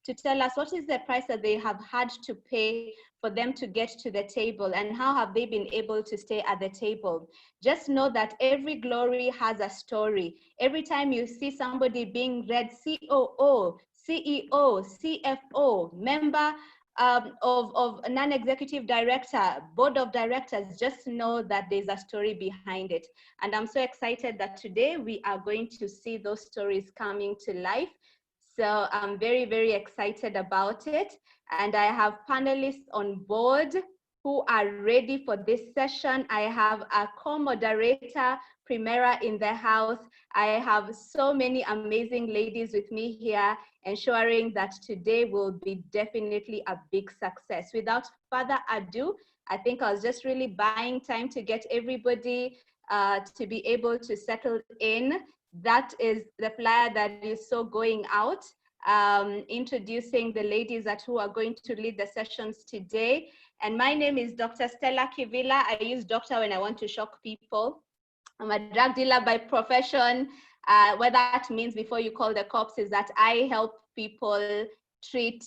to tell us what is the price that they have had to pay for them to get to the table, and how have they been able to stay at the table. Just know that every glory has a story. Every time you see somebody being read COO, CEO, CFO, member of a non-executive director, board of directors, just know that there's a story behind it. And I'm so excited that today we are going to see those stories coming to life. So I'm very, very excited about it. And I have panelists on board who are ready for this session. I have a co-moderator, Primera, in the house. I have so many amazing ladies with me here, ensuring that today will be definitely a big success. Without further ado, I think I was just really buying time to get everybody to be able to settle in. That is the flyer that you saw going out, introducing the ladies who are going to lead the sessions today. And my name is Dr. Stella Kivila. I use doctor when I want to shock people. I'm a drug dealer by profession. What that means, before you call the cops, is that I help people treat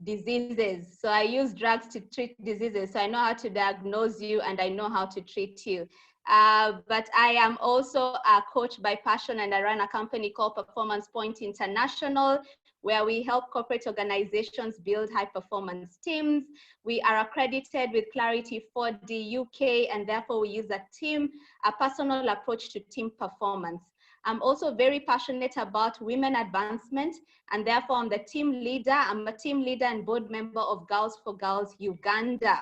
diseases. So I use drugs to treat diseases. So I know how to diagnose you and I know how to treat you. But I am also a coach by passion, and I run a company called Performance Point International, where we help corporate organizations build high performance teams. We are accredited with Clarity 4D UK, and therefore we use a personal approach to team performance. I'm also very passionate about women advancement, and therefore I'm the team leader. I'm a team leader and board member of Girls for Girls Uganda.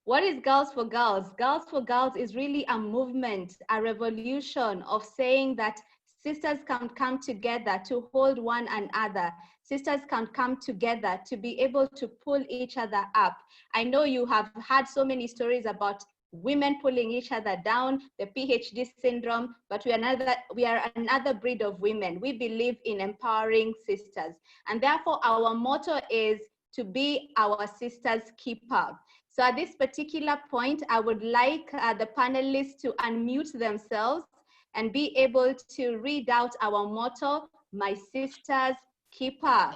What is Girls for Girls? Girls for Girls is really a movement, a revolution of saying that sisters can come together to hold one another. Sisters can come together to be able to pull each other up. I know you have had so many stories about women pulling each other down, the PhD syndrome, but we are another breed of women. We believe in empowering sisters. And therefore our motto is to be our sister's keeper. So at this particular point, I would like the panelists to unmute themselves and be able to read out our motto, my sister's keeper.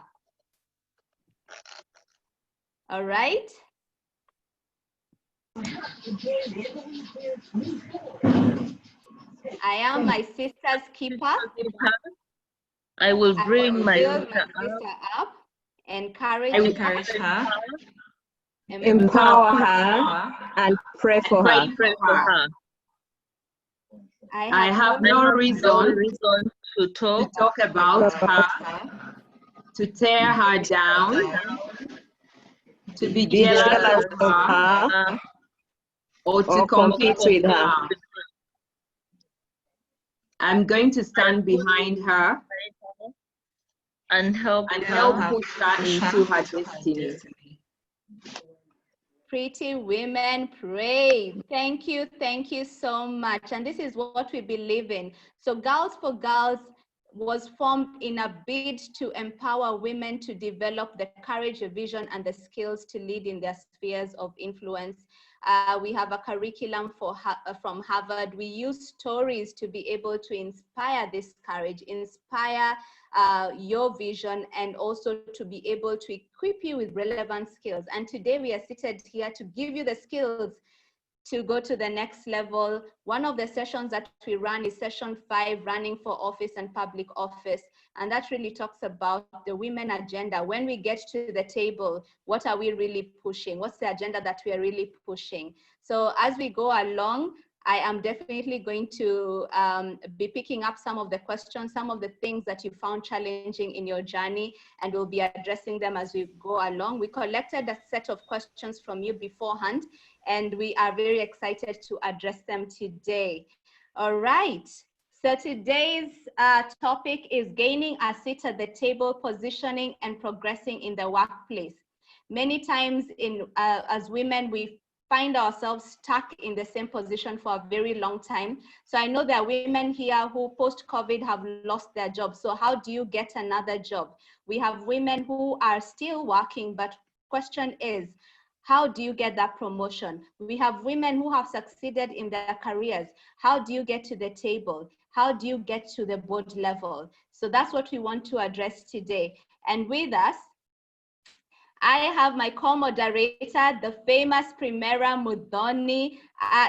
All right. I am my sister's keeper. I will bring my sister up, encourage her, empower her, and pray for her. I have no reason to talk about her, to tear her down, to be jealous of her, or to compete with her. I'm going to stand behind her and help push her into her destiny. Pretty women pray. Thank you so much. And this is what we believe in. So Girls for Girls was formed in a bid to empower women to develop the courage, the vision, and the skills to lead in their spheres of influence. We have a curriculum from Harvard. We use stories to be able to inspire this courage, inspire your vision, and also to be able to equip you with relevant skills. And today we are seated here to give you the skills to go to the next level. One of the sessions that we run is session 5, running for office and public office. And that really talks about the women agenda. When we get to the table, what are we really pushing? What's the agenda that we are really pushing? So as we go along, I am definitely going to be picking up some of the questions, some of the things that you found challenging in your journey, and we'll be addressing them as we go along. We collected a set of questions from you beforehand, and we are very excited to address them today. All right, so today's topic is gaining a seat at the table, positioning and progressing in the workplace. Many times as women, we find ourselves stuck in the same position for a very long time. So I know there are women here who post-COVID have lost their jobs. So how do you get another job? We have women who are still working, but question is, how do you get that promotion? We have women who have succeeded in their careers. How do you get to the table? How do you get to the board level? So that's what we want to address today. And with us, I have my co-moderator, the famous Primera Mudhoni.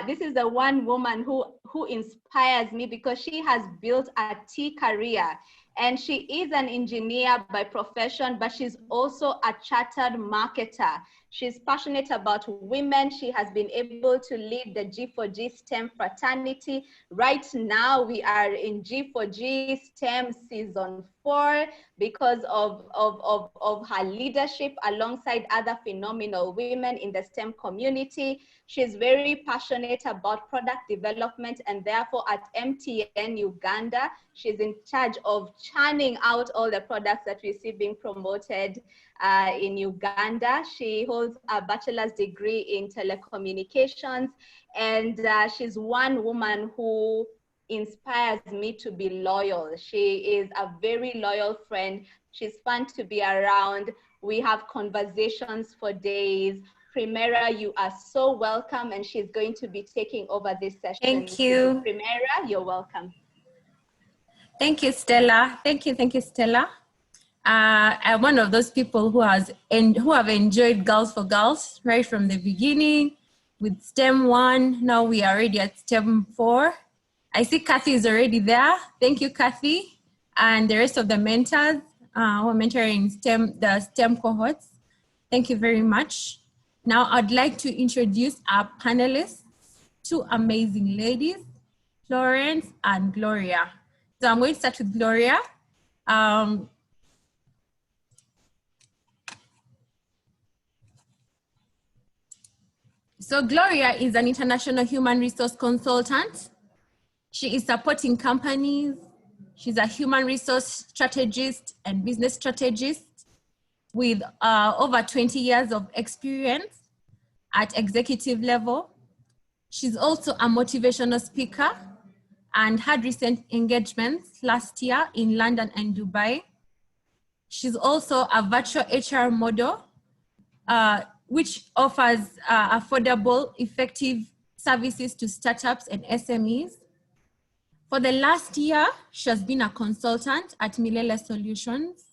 This is the one woman who inspires me because she has built a tea career. And she is an engineer by profession, but she's also a chartered marketer. She's passionate about women. She has been able to lead the G4G STEM fraternity. Right now, we are in G4G STEM season 4 because of her leadership alongside other phenomenal women in the STEM community. She's very passionate about product development, and therefore at MTN Uganda, she's in charge of churning out all the products that we see being promoted in Uganda. She holds a bachelor's degree in telecommunications, and she's one woman who inspires me to be loyal. She is a very loyal friend. She's fun to be around. We have conversations for days. Primera, you are so welcome, and she's going to be taking over this session. Thank you. Primera, you're welcome. Thank you, Stella. Thank you, Stella. I'm one of those people who have enjoyed Girls for Girls right from the beginning with STEM 1. Now we are already at STEM 4. I see Kathy is already there. Thank you, Kathy. And the rest of the mentors who are mentoring the STEM cohorts. Thank you very much. Now I'd like to introduce our panelists, two amazing ladies, Florence and Gloria. So I'm going to start with Gloria. So Gloria is an international human resource consultant. She is supporting companies. She's a human resource strategist and business strategist with over 20 years of experience at executive level. She's also a motivational speaker and had recent engagements last year in London and Dubai. She's also a virtual HR model, which offers affordable, effective services to startups and SMEs. For the last year, she has been a consultant at Milele Solutions.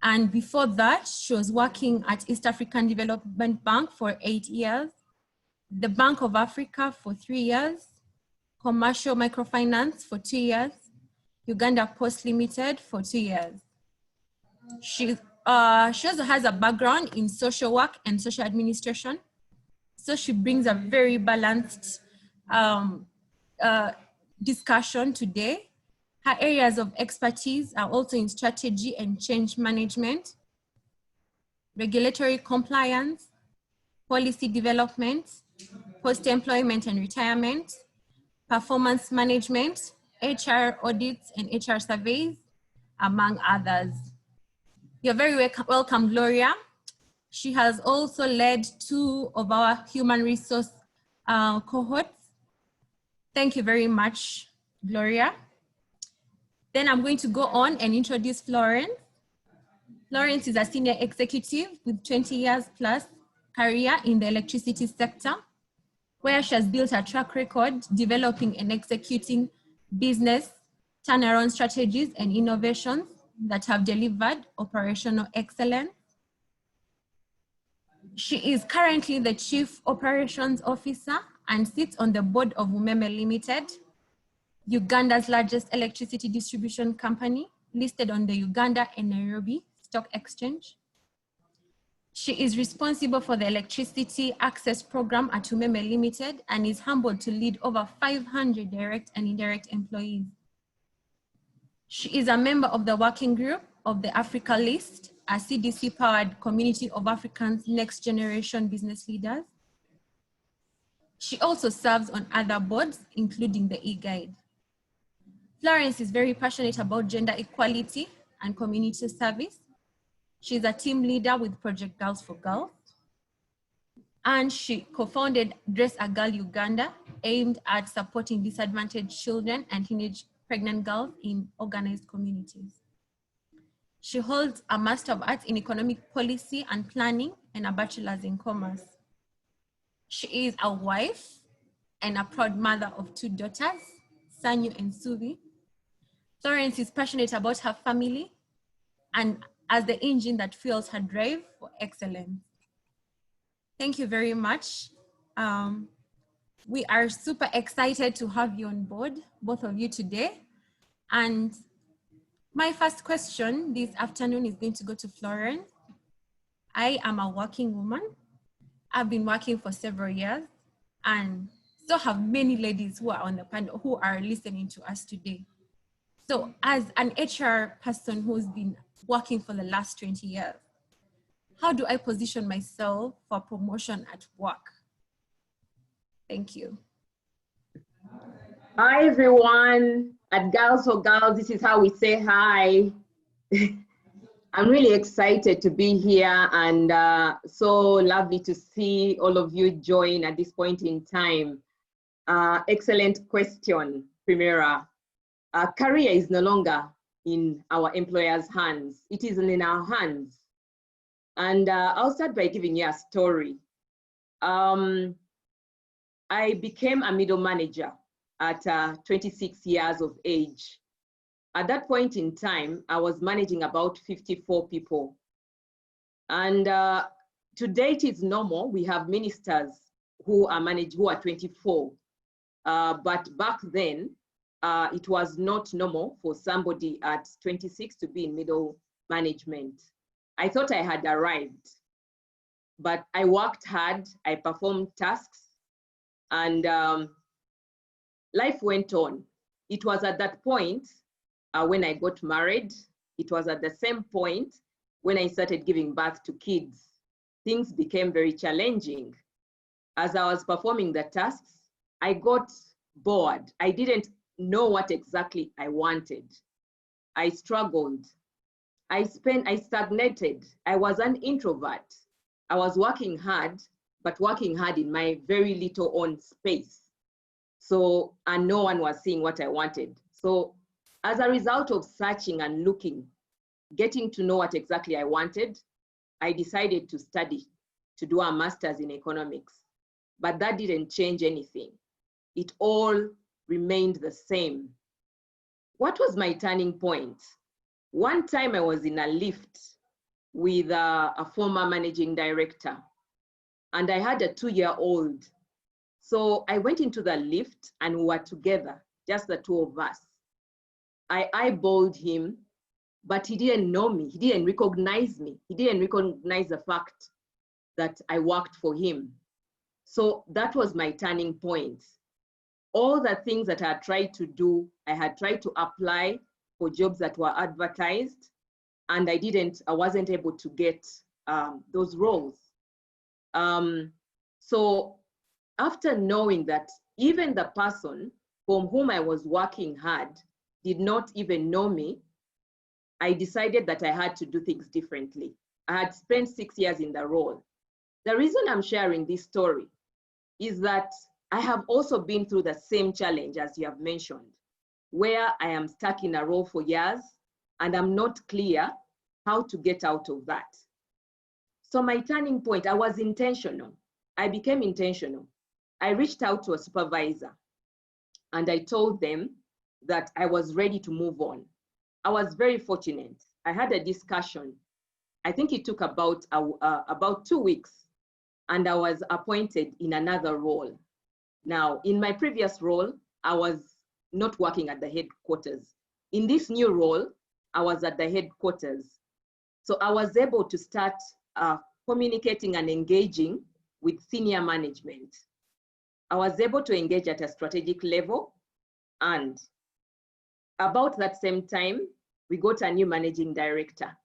And before that, she was working at East African Development Bank for 8 years, the Bank of Africa for 3 years, Commercial Microfinance for 2 years, Uganda Post Limited for 2 years. She also has a background in social work and social administration. So she brings a very balanced discussion today. Her areas of expertise are also in strategy and change management, regulatory compliance, policy development, post-employment and retirement, performance management, HR audits and HR surveys, among others. You're very welcome, Gloria. She has also led 2 of our human resource cohorts. Thank you very much, Gloria. Then I'm going to go on and introduce Florence. Florence is a senior executive with 20 years plus career in the electricity sector, where she has built a track record developing and executing business turnaround strategies and innovations that have delivered operational excellence. She is currently the Chief Operations Officer and sits on the board of Umeme Limited, Uganda's largest electricity distribution company, listed on the Uganda and Nairobi Stock Exchange. She is responsible for the electricity access program at Umeme Limited and is humbled to lead over 500 direct and indirect employees. She is a member of the working group of the Africa List, a CDC-powered community of Africans' next generation business leaders. She also serves on other boards, including the e-Guide. Florence is very passionate about gender equality and community service. She's a team leader with Project Girls for Girls. And she co-founded Dress a Girl Uganda, aimed at supporting disadvantaged children and teenage pregnant girls in organized communities. She holds a Master of Arts in Economic Policy and Planning and a Bachelor's in Commerce. She is a wife and a proud mother of 2 daughters, Sanyu and Suvi. Florence is passionate about her family and as the engine that fuels her drive for excellence. Thank you very much. We are super excited to have you on board, both of you today. And my first question this afternoon is going to go to Florence. I am a working woman. I've been working for several years, and so have many ladies who are on the panel who are listening to us today. So as an HR person who's been working for the last 20 years, how do I position myself for promotion at work? Thank you. Hi, everyone. At Girls for Girls, this is how we say hi. I'm really excited to be here, and so lovely to see all of you join at this point in time. Excellent question, Primera. Career is no longer in our employers' hands. It is in our hands. And I'll start by giving you a story. I became a middle manager at 26 years of age. At that point in time, I was managing about 54 people. And to date, it's normal. We have ministers who are 24. But back then, it was not normal for somebody at 26 to be in middle management. I thought I had arrived, but I worked hard, I performed tasks, and life went on. It was at that point when I got married. It was at the same point when I started giving birth to kids. Things became very challenging. As I was performing the tasks, I got bored. I didn't know what exactly I wanted. I struggled. I stagnated. I was an introvert. I was working hard, but working hard in my very little own space. So, and no one was seeing what I wanted. So as a result of searching and looking, getting to know what exactly I wanted, I decided to study, to do a master's in economics. But that didn't change anything. It all remained the same. What was my turning point? One time I was in a lift with a former managing director, and I had a 2-year-old. So I went into the lift and we were together, just the two of us. I eyeballed him, but he didn't know me. He didn't recognize me. He didn't recognize the fact that I worked for him. So that was my turning point. All the things that I had tried to do, I had tried to apply for jobs that were advertised, and I wasn't able to get those roles. So after knowing that even the person from whom I was working hard did not even know me, I decided that I had to do things differently. I had spent 6 years in the role. The reason I'm sharing this story is that I have also been through the same challenge as you have mentioned, where I am stuck in a role for years and I'm not clear how to get out of that. So my turning point, I was intentional. I became intentional. I reached out to a supervisor and I told them that I was ready to move on. I was very fortunate. I had a discussion. I think it took about 2 weeks, and I was appointed in another role. Now, in my previous role, I was not working at the headquarters. In this new role, I was at the headquarters. So I was able to start communicating and engaging with senior management. I was able to engage at a strategic level, and about that same time, we got a new managing director.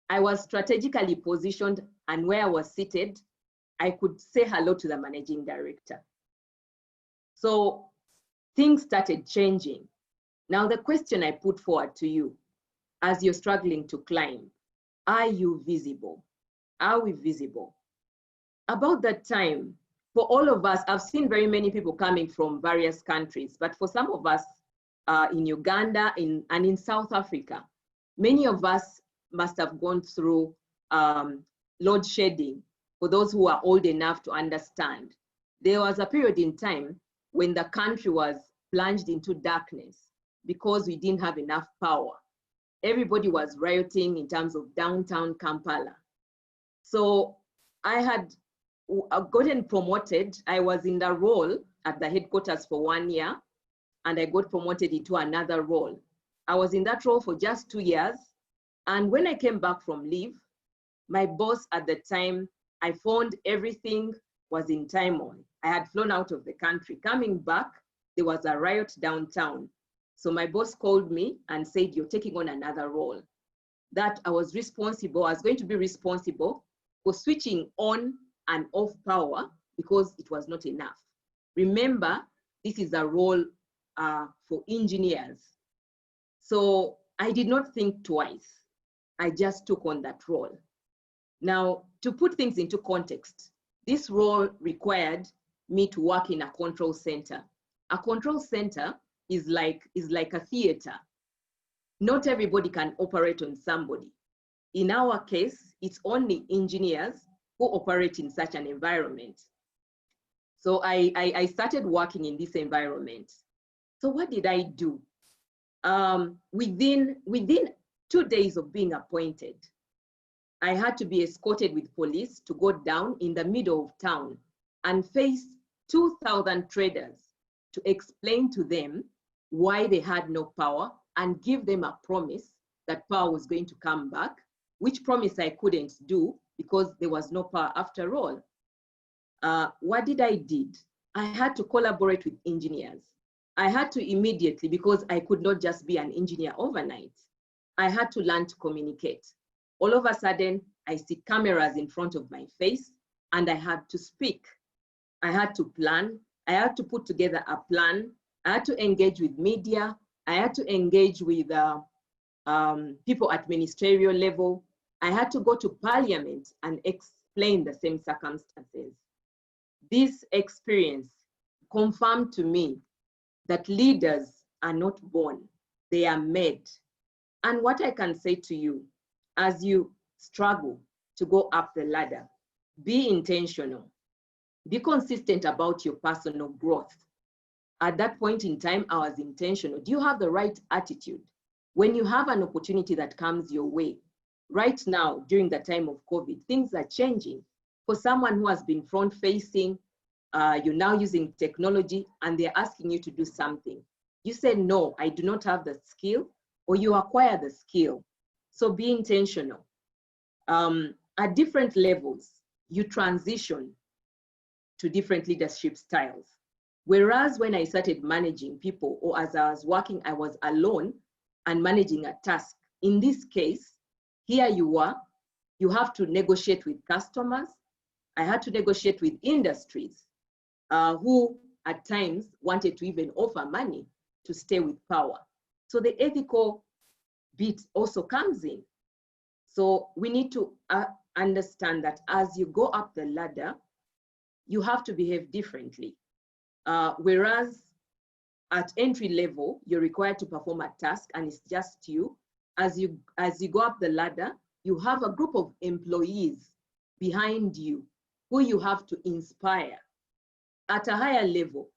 I was strategically positioned, and where I was seated, I could say hello to the managing director. So things started changing. Now the question I put forward to you, as you're struggling to climb, are you visible? Are we visible? About that time, for all of us, I've seen very many people coming from various countries, but for some of us in Uganda and in South Africa, many of us must have gone through load shedding. For those who are old enough to understand, there was a period in time when the country was plunged into darkness because we didn't have enough power. everybody was rioting in terms of downtown Kampala. So I had gotten promoted. I was in the role at the headquarters for 1 year, and I got promoted into another role. I was in that role for just 2 years. And when I came back from leave, my boss at the time, I found everything was in turmoil. I had flown out of the country. Coming back, there was a riot downtown. So my boss called me and said, you're taking on another role. That I was going to be responsible for switching on and off power because it was not enough. Remember, this is a role for engineers. So I did not think twice. I just took on that role. Now, to put things into context, this role required me to work in a control center. A control center is like a theater. Not everybody can operate on somebody. In our case, it's only engineers who operate in such an environment. So I started working in this environment. So what did I do? Within 2 days of being appointed, I had to be escorted with police to go down in the middle of town and face 2,000 traders to explain to them why they had no power and give them a promise that power was going to come back, which promise I couldn't do because there was no power after all. What did I did? I had to collaborate with engineers. I had to immediately, because I could not just be an engineer overnight, I had to learn to communicate. All of a sudden, I see cameras in front of my face and I had to speak. I had to plan. I had to put together a plan. I had to engage with media. I had to engage with people at ministerial level. I had to go to parliament and explain the same circumstances. This experience confirmed to me that leaders are not born, they are made. And what I can say to you, as you struggle to go up the ladder, be intentional, be consistent about your personal growth. At that point in time, I was intentional. Do you have the right attitude? When you have an opportunity that comes your way, right now, during the time of COVID, things are changing. For someone who has been front-facing, you're now using technology and they're asking you to do something. You say, no, I do not have the skill, or you acquire the skill. So be intentional. At different levels, you transition to different leadership styles. Whereas when I started managing people, or as I was working, I was alone and managing a task. In this case, here you are, you have to negotiate with customers. I had to negotiate with industries who at times wanted to even offer money to stay with power. So the ethical bit also comes in. So we need to understand that as you go up the ladder, you have to behave differently. Whereas at entry level, you're required to perform a task and it's just you. As you go up the ladder, you have a group of employees behind you who you have to inspire. At a higher level,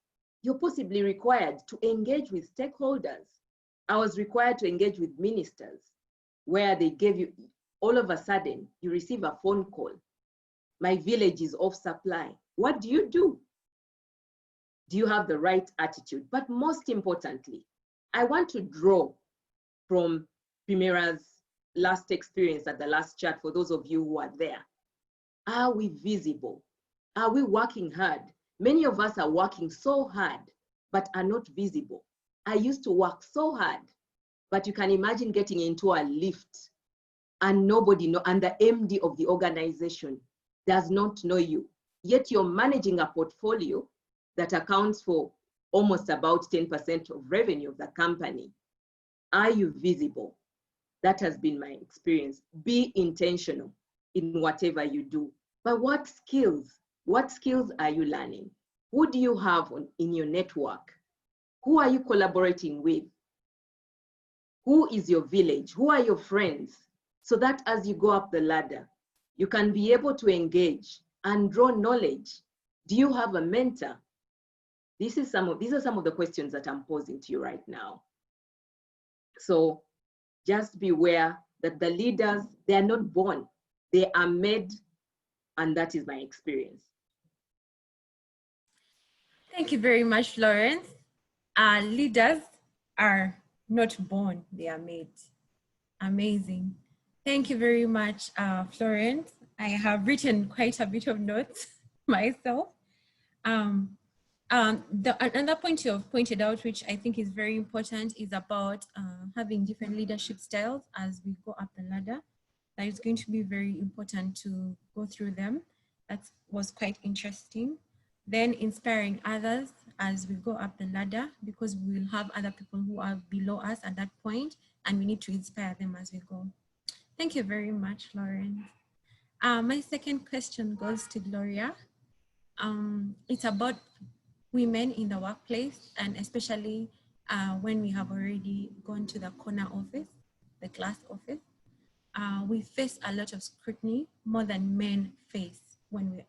you're possibly required to engage with stakeholders. I was required to engage with ministers where they gave you, all of a sudden, you receive a phone call. My village is off supply. What do you do? Do you have the right attitude? But most importantly, I want to draw from Primera's last experience at the last chat for those of you who are there. Are we visible? Are we working hard? Many of us are working so hard, but are not visible. I used to work so hard, but you can imagine getting into a lift and nobody know, and the MD of the organization does not know you. Yet you're managing a portfolio that accounts for almost about 10% of revenue of the company. Are you visible? That has been my experience. Be intentional in whatever you do. But what skills are you learning? Who do you have in your network? Who are you collaborating with? Who is your village? Who are your friends? So that as you go up the ladder, you can be able to engage and draw knowledge. Do you have a mentor? These are some of the questions that I'm posing to you right now. So just beware that the leaders, they are not born, they are made, and that is my experience. Thank you very much, Florence. Leaders are not born, they are made. Amazing. Thank you very much, Florence. I have written quite a bit of notes myself. Another point you have pointed out, which I think is very important, is about having different leadership styles as we go up the ladder. That is going to be very important to go through them. That was quite interesting. Then inspiring others as we go up the ladder, because we will have other people who are below us at that point, and we need to inspire them as we go. Thank you very much, Lauren. My second question goes to Gloria. It's about women in the workplace, and especially when we have already gone to the corner office, the glass office. We face a lot of scrutiny, more than men face when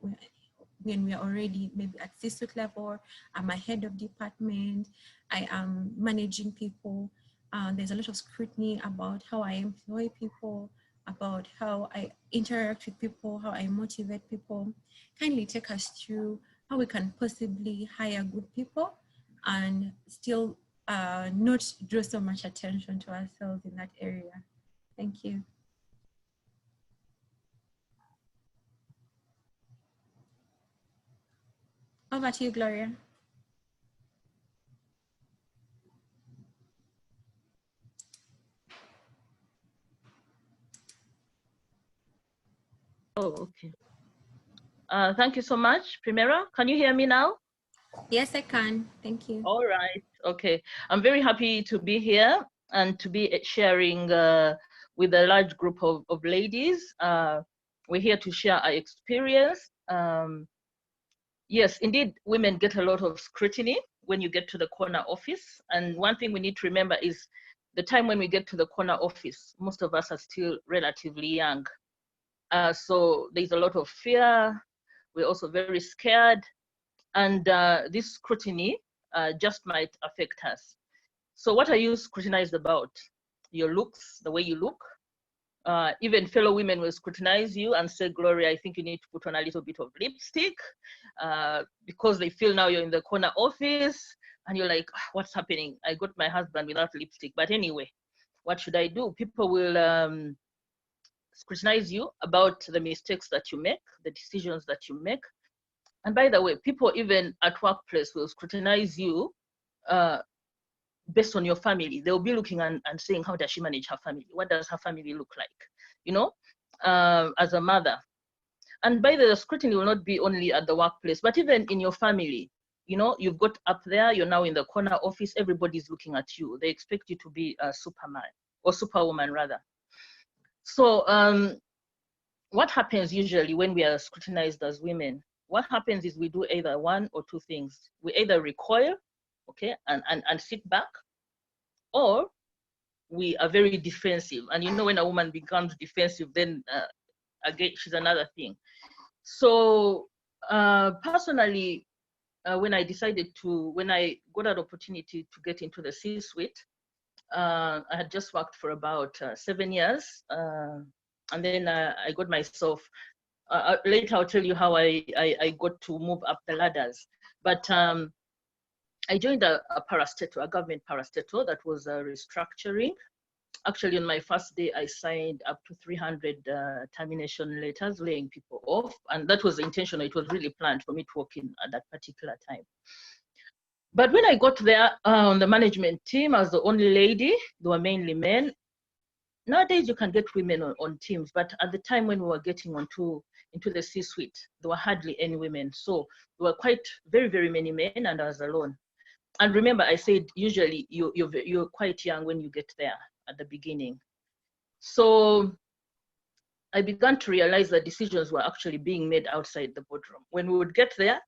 we are already maybe at C-suite level. I'm a head of department, I am managing people. There's a lot of scrutiny about how I employ people, about how I interact with people, how I motivate people. Kindly take us through how we can possibly hire good people and still not draw so much attention to ourselves in that area. Thank you. Over to you, Gloria. Oh, okay. Thank you so much, Primera. Can you hear me now? Yes, I can. Thank you. All right. Okay. I'm very happy to be here and to be sharing with a large group of ladies. We're here to share our experience. Yes, indeed, women get a lot of scrutiny when you get to the corner office. And one thing we need to remember is the time when we get to the corner office, most of us are still relatively young. So there's a lot of fear. We're also very scared. And this scrutiny just might affect us. So what are you scrutinized about? Your looks, the way you look. Even fellow women will scrutinize you and say, Gloria, I think you need to put on a little bit of lipstick because they feel now you're in the corner office and you're like, what's happening? I got my husband without lipstick. But anyway, what should I do? People will scrutinize you about the mistakes that you make, the decisions that you make. And by the way, people even at workplace will scrutinize you based on your family. They'll be looking and saying, how does she manage her family? What does her family look like? You know, as a mother. And by the scrutiny will not be only at the workplace, but even in your family. You know, you've got up there, you're now in the corner office, everybody's looking at you. They expect you to be a Superman or Superwoman rather. So what happens usually when we are scrutinized as women? What happens is we do either one or two things. We either recoil, okay, and sit back, or we are very defensive. And you know, when a woman becomes defensive, then again, she's another thing. So personally, when I got an opportunity to get into the C-suite, I had just worked for about 7 years. And then I got myself, later I'll tell you how I got to move up the ladders. But I joined a parastatal, a government parastatal that was restructuring. Actually, on my first day, I signed up to 300 termination letters laying people off. And that was intentional. It was really planned for me to work in at that particular time. But when I got there on the management team, I was the only lady. They were mainly men. Nowadays, you can get women on teams, but at the time when we were getting into the C-suite, there were hardly any women. So there were quite very, very many men, and I was alone. And remember, I said usually you're quite young when you get there at the beginning. So I began to realize that decisions were actually being made outside the boardroom. When we would get there,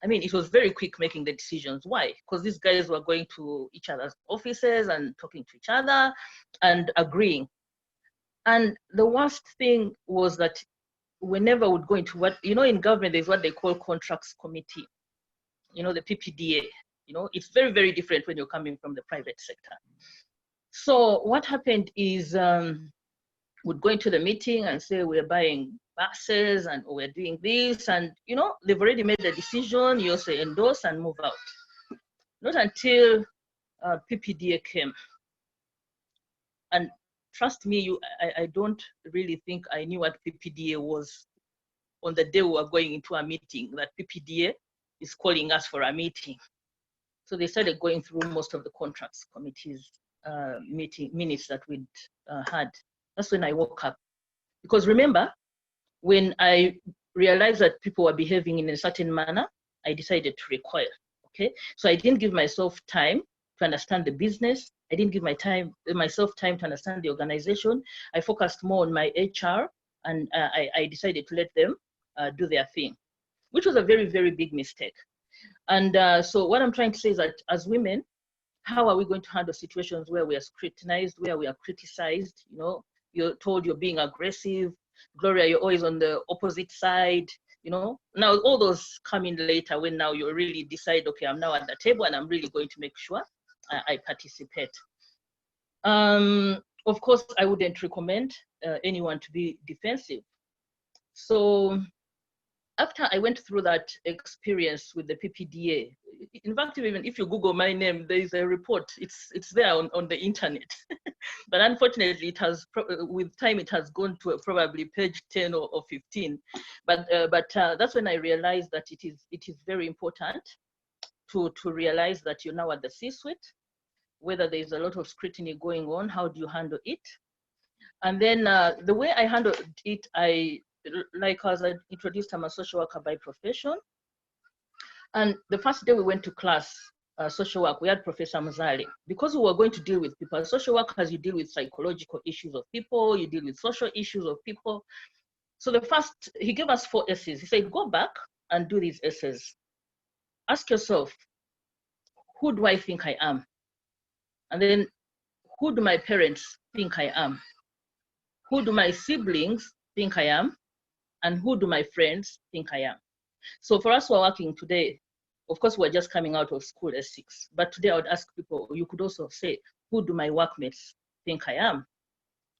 I mean, it was very quick making the decisions. Why? Because these guys were going to each other's offices and talking to each other and agreeing. And the worst thing was that whenever we'd go into what, you know, in government, there's what they call contracts committee, you know, the PPDA, you know, it's very, very different when you're coming from the private sector. So what happened is we'd go into the meeting and say we're buying buses and we're doing this, and you know, they've already made the decision, you also endorse and move out. Not until PPDA came. And trust me, I don't really think I knew what PPDA was on the day we were going into a meeting, that PPDA is calling us for a meeting. So they started going through most of the contracts committees meeting minutes that we'd had. That's when I woke up. Because remember, when I realized that people were behaving in a certain manner, I decided to recoil, okay? So I didn't give myself time to understand the business. I didn't give myself time to understand the organization. I focused more on my HR, and I decided to let them do their thing, which was a very, very big mistake. And so what I'm trying to say is that as women, how are we going to handle situations where we are scrutinized, where we are criticized? You know, you're told you're being aggressive. Gloria, you're always on the opposite side. You know, now all those come in later when now you really decide, okay, I'm now at the table and I'm really going to make sure I participate. Of course, I wouldn't recommend anyone to be defensive. So after I went through that experience with the PPDA, in fact, even if you Google my name, there is a report. It's there on the internet. But unfortunately, it has with time it has gone to probably page 10 or 15. But that's when I realized that it is very important to realize that you're now at the C-suite, whether there's a lot of scrutiny going on, how do you handle it? And then the way I handled it, like as I introduced, I'm a social worker by profession. And the first day we went to class, social work, we had Professor Mzali. Because we were going to deal with people, as social workers, you deal with psychological issues of people, you deal with social issues of people. So he gave us 4 essays. He said, go back and do these essays. Ask yourself, who do I think I am? And then, who do my parents think I am? Who do my siblings think I am? And who do my friends think I am? So for us who are working today, of course, we're just coming out of school at 6. But today I would ask people, you could also say, who do my workmates think I am?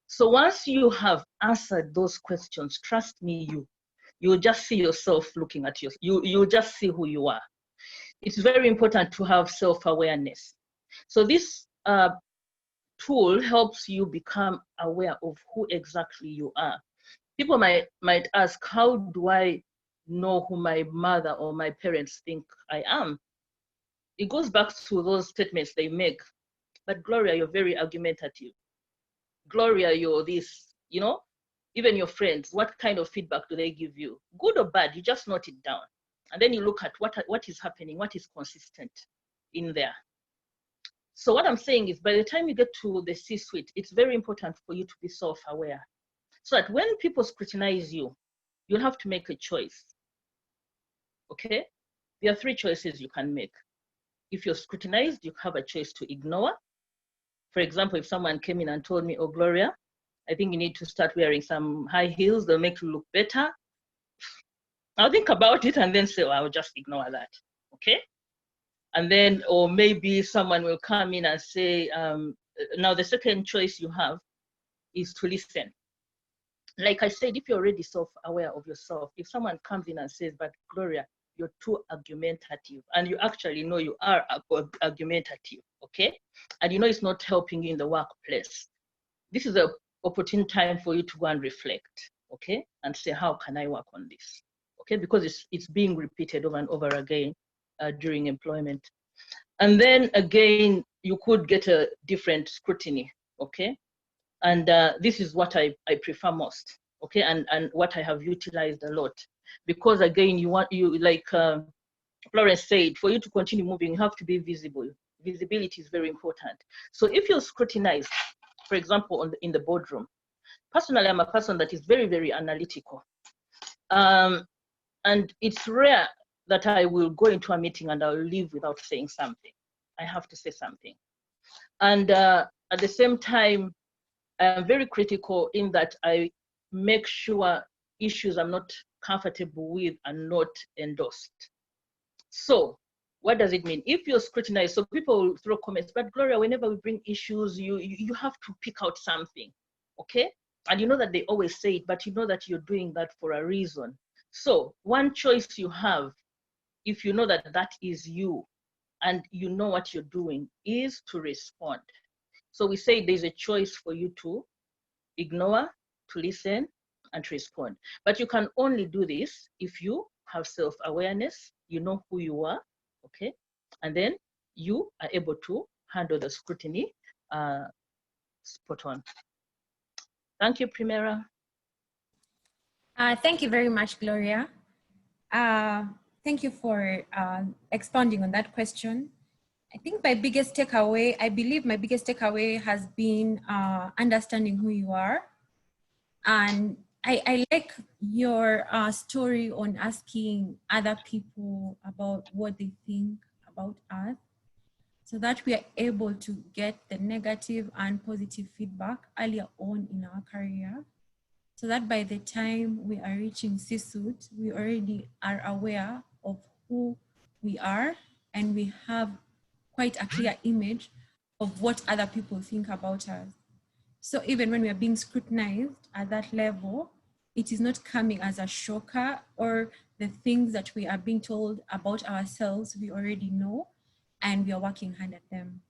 So once you have answered those questions, trust me, you'll just see yourself looking at you'll just see who you are. It's very important to have self-awareness. So this tool helps you become aware of who exactly you are. People might ask, how do I know who my mother or my parents think I am? It goes back to those statements they make. But Gloria, you're very argumentative. Gloria, you're this, you know, even your friends, what kind of feedback do they give you? Good or bad, you just note it down. And then you look at what is happening, what is consistent in there. So what I'm saying is, by the time you get to the C-suite, it's very important for you to be self-aware. So that when people scrutinize you, you'll have to make a choice, okay? There are 3 choices you can make. If you're scrutinized, you have a choice to ignore. For example, if someone came in and told me, oh, Gloria, I think you need to start wearing some high heels, they'll make you look better. I'll think about it and then say, oh, I'll just ignore that, okay? And then, or maybe someone will come in and say, now the second choice you have is to listen. Like I said, if you're already self-aware of yourself, if someone comes in and says, but Gloria, you're too argumentative, and you actually know you are argumentative, okay? And you know it's not helping you in the workplace. This is an opportune time for you to go and reflect, okay? And say, how can I work on this? Okay, because it's being repeated over and over again during employment. And then again, you could get a different scrutiny, okay? And this is what I prefer most, okay? And what I have utilized a lot. Because again, like Florence said, for you to continue moving, you have to be visible. Visibility is very important. So if you're scrutinized, for example, in the boardroom, personally, I'm a person that is very, very analytical. And it's rare that I will go into a meeting and I'll leave without saying something. I have to say something. And at the same time, I am very critical in that I make sure issues I'm not comfortable with are not endorsed. So What does it mean? If you're scrutinized, so people will throw comments, but Gloria, whenever we bring issues, you have to pick out something, okay? And you know that they always say it, but you know that you're doing that for a reason. So one choice you have, if you know that that is you, and you know what you're doing, is to respond. So we say there's a choice for you to ignore, to listen, and to respond. But you can only do this if you have self-awareness, you know who you are, okay? And then you are able to handle the scrutiny spot on. Thank you, Primera. Thank you very much, Gloria. Thank you for expounding on that question. I think my biggest takeaway, I believe my biggest takeaway has been understanding who you are. And I like your story on asking other people about what they think about us, so that we are able to get the negative and positive feedback earlier on in our career, so that by the time we are reaching C-suite, we already are aware of who we are, and we have quite a clear image of what other people think about us. So even when we are being scrutinized at that level, it is not coming as a shocker, or the things that we are being told about ourselves, we already know, and we are working hard at them.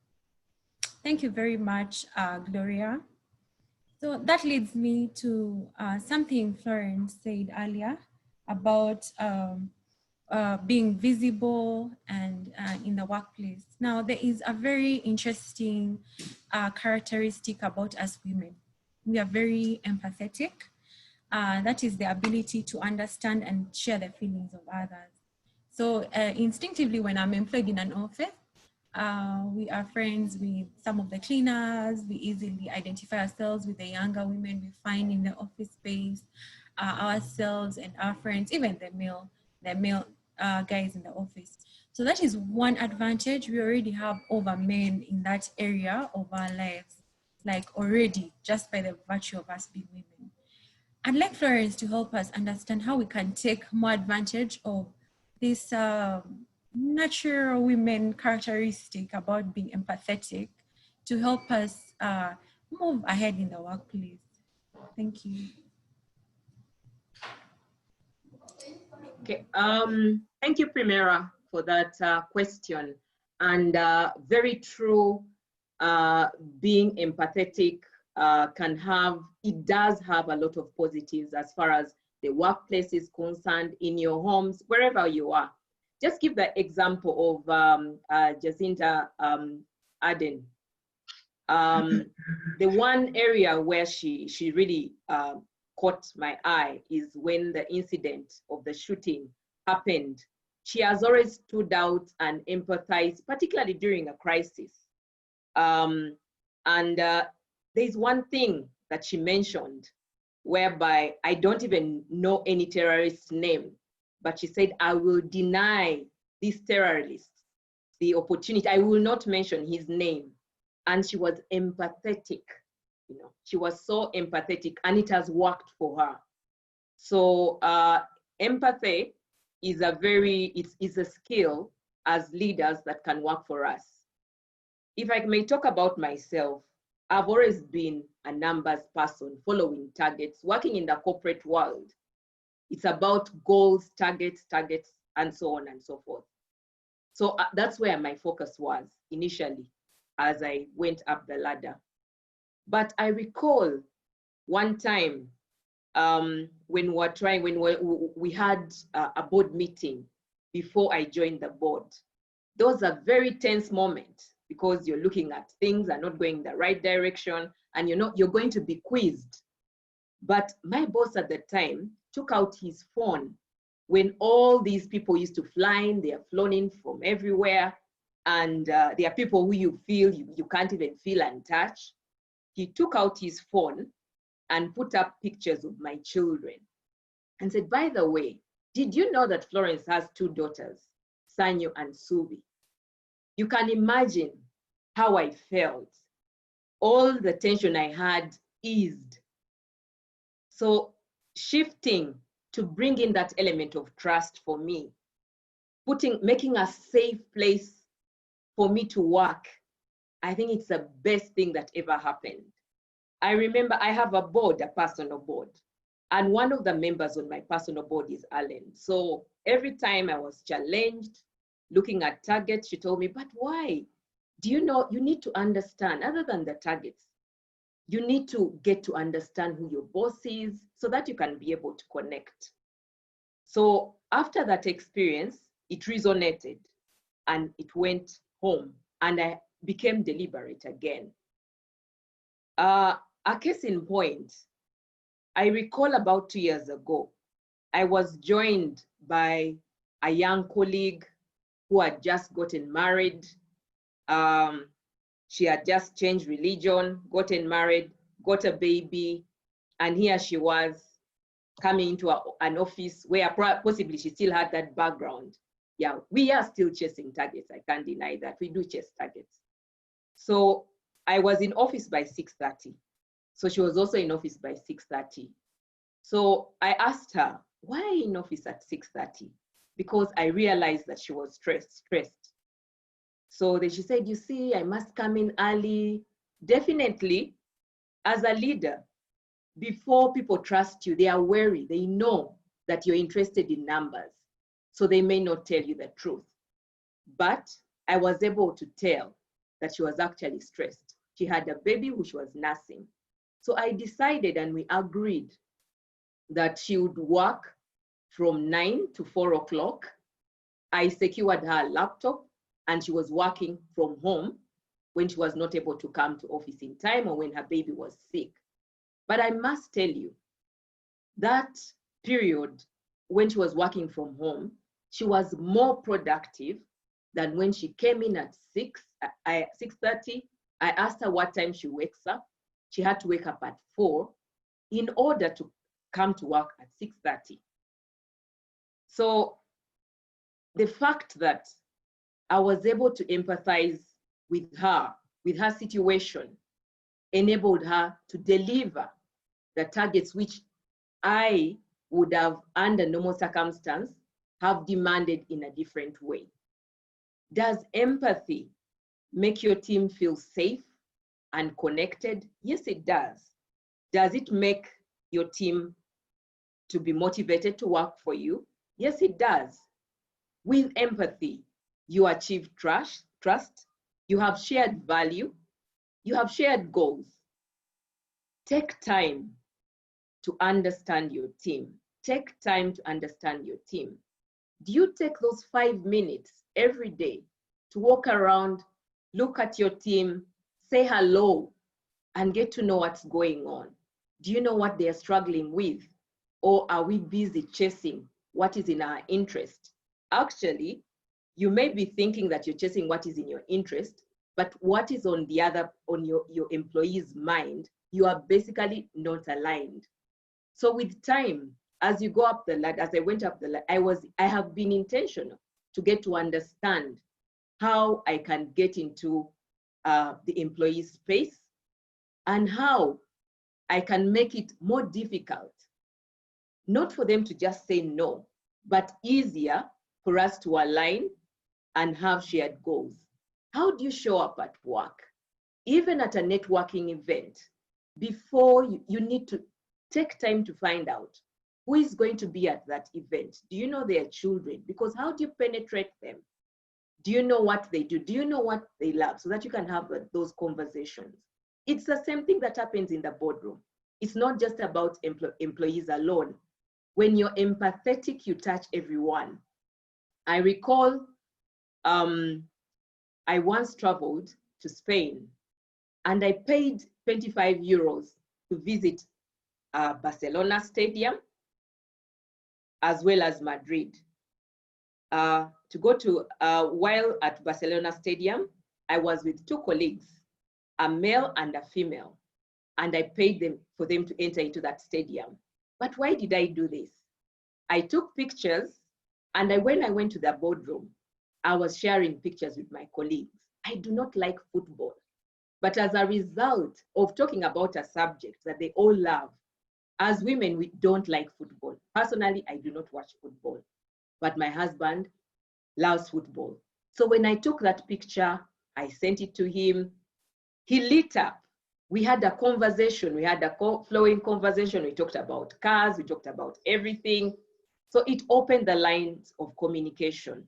Thank you very much, Gloria. So that leads me to something Florence said earlier about being visible and in the workplace. Now, there is a very interesting characteristic about us women. We are very empathetic. That is the ability to understand and share the feelings of others. So instinctively, when I'm employed in an office, we are friends with some of the cleaners. We easily identify ourselves with the younger women we find in the office space, ourselves and our friends, even the male guys in the office. So that is one advantage we already have over men in that area of our lives, like already, just by the virtue of us being women. I'd like Florence to help us understand how we can take more advantage of this natural women characteristic about being empathetic to help us move ahead in the workplace. Thank you. Okay, thank you, Primera, for that question. And very true, being empathetic it does have a lot of positives as far as the workplace is concerned, in your homes, wherever you are. Just give the example of Jacinta Arden. The one area where she really caught my eye is when the incident of the shooting happened. She has always stood out and empathized, particularly during a crisis. There's one thing that she mentioned, whereby I don't even know any terrorist's name, but she said, I will deny this terrorist the opportunity. I will not mention his name. And she was empathetic. You know, she was so empathetic, and it has worked for her. So empathy is a skill as leaders that can work for us. If I may talk about myself, I've always been a numbers person, following targets, working in the corporate world. It's about goals, targets, and so on and so forth. So that's where my focus was initially as I went up the ladder. But I recall one time when we had a board meeting before I joined the board. Those are very tense moments, because you're looking at things are not going the right direction, and you're going to be quizzed. But my boss at the time took out his phone when all these people used to fly in, they are flown in from everywhere, and there are people who you feel you can't even feel and touch. He took out his phone and put up pictures of my children and said, by the way, did you know that Florence has 2 daughters, Sanyo and Subi? You can imagine how I felt. All the tension I had eased. So shifting to bring in that element of trust for me, making a safe place for me to work, I think it's the best thing that ever happened. I remember I have a board, a personal board, and one of the members on my personal board is Alan. So every time I was challenged, looking at targets, she told me, but why? Do you know, you need to understand, other than the targets, you need to get to understand who your boss is so that you can be able to connect. So after that experience, it resonated and it went home, and I became deliberate again. A case in point, I recall about 2 years ago, I was joined by a young colleague who had just gotten married. She had just changed religion, gotten married, got a baby, and here she was coming into an office where possibly she still had that background. Yeah, we are still chasing targets. I can't deny that. We do chase targets. So I was in office by 6:30. So she was also in office by 6:30. So I asked her, why are you in office at 6:30? Because I realized that she was stressed. So then she said, you see, I must come in early. Definitely, as a leader, before people trust you, they are wary. They know that you're interested in numbers. So they may not tell you the truth. But I was able to tell that she was actually stressed. She had a baby who she was nursing. So I decided, and we agreed, that she would work from 9 to 4 o'clock. I secured her a laptop, and she was working from home when she was not able to come to office in time or when her baby was sick. But I must tell you, that period when she was working from home, she was more productive than when she came in at 6:30. I asked her what time she wakes up. She had to wake up at 4 in order to come to work at 6:30. So the fact that I was able to empathize with her situation, enabled her to deliver the targets which I would have, under normal circumstance, have demanded in a different way. Does empathy make your team feel safe and connected? Yes, it does. Does it make your team to be motivated to work for you? Yes, it does. With empathy, you achieve trust, you have shared value, you have shared goals. Take time to understand your team. Take time to understand your team. Do you take those 5 minutes every day to walk around, look at your team, say hello, and get to know what's going on? Do you know what they are struggling with? Or are we busy chasing what is in our interest? Actually, you may be thinking that you're chasing what is in your interest, but what is on your employee's mind, you are basically not aligned. So with time, as you go up the ladder, as I went up the ladder, I have been intentional to get to understand how I can get into the employee's space and how I can make it more difficult, not for them to just say no, but easier for us to align and have shared goals. How do you show up at work? Even at a networking event, before you need to take time to find out who is going to be at that event. Do you know their children? Because how do you penetrate them? Do you know what they do? Do you know what they love? So that you can have those conversations. It's the same thing that happens in the boardroom. It's not just about employees alone. When you're empathetic, you touch everyone. I recall I once traveled to Spain and I paid 25 euros to visit Barcelona Stadium as well as Madrid. To go to, while at Barcelona Stadium, I was with 2 colleagues, a male and a female, and I paid them for them to enter into that stadium. But why did I do this? I took pictures, and when I went to the boardroom, I was sharing pictures with my colleagues. I do not like football, but as a result of talking about a subject that they all love, as women, we don't like football. Personally, I do not watch football, but my husband loves football. So when I took that picture, I sent it to him. He lit up. We had a conversation. We had a flowing conversation. We talked about cars. We talked about everything. So it opened the lines of communication.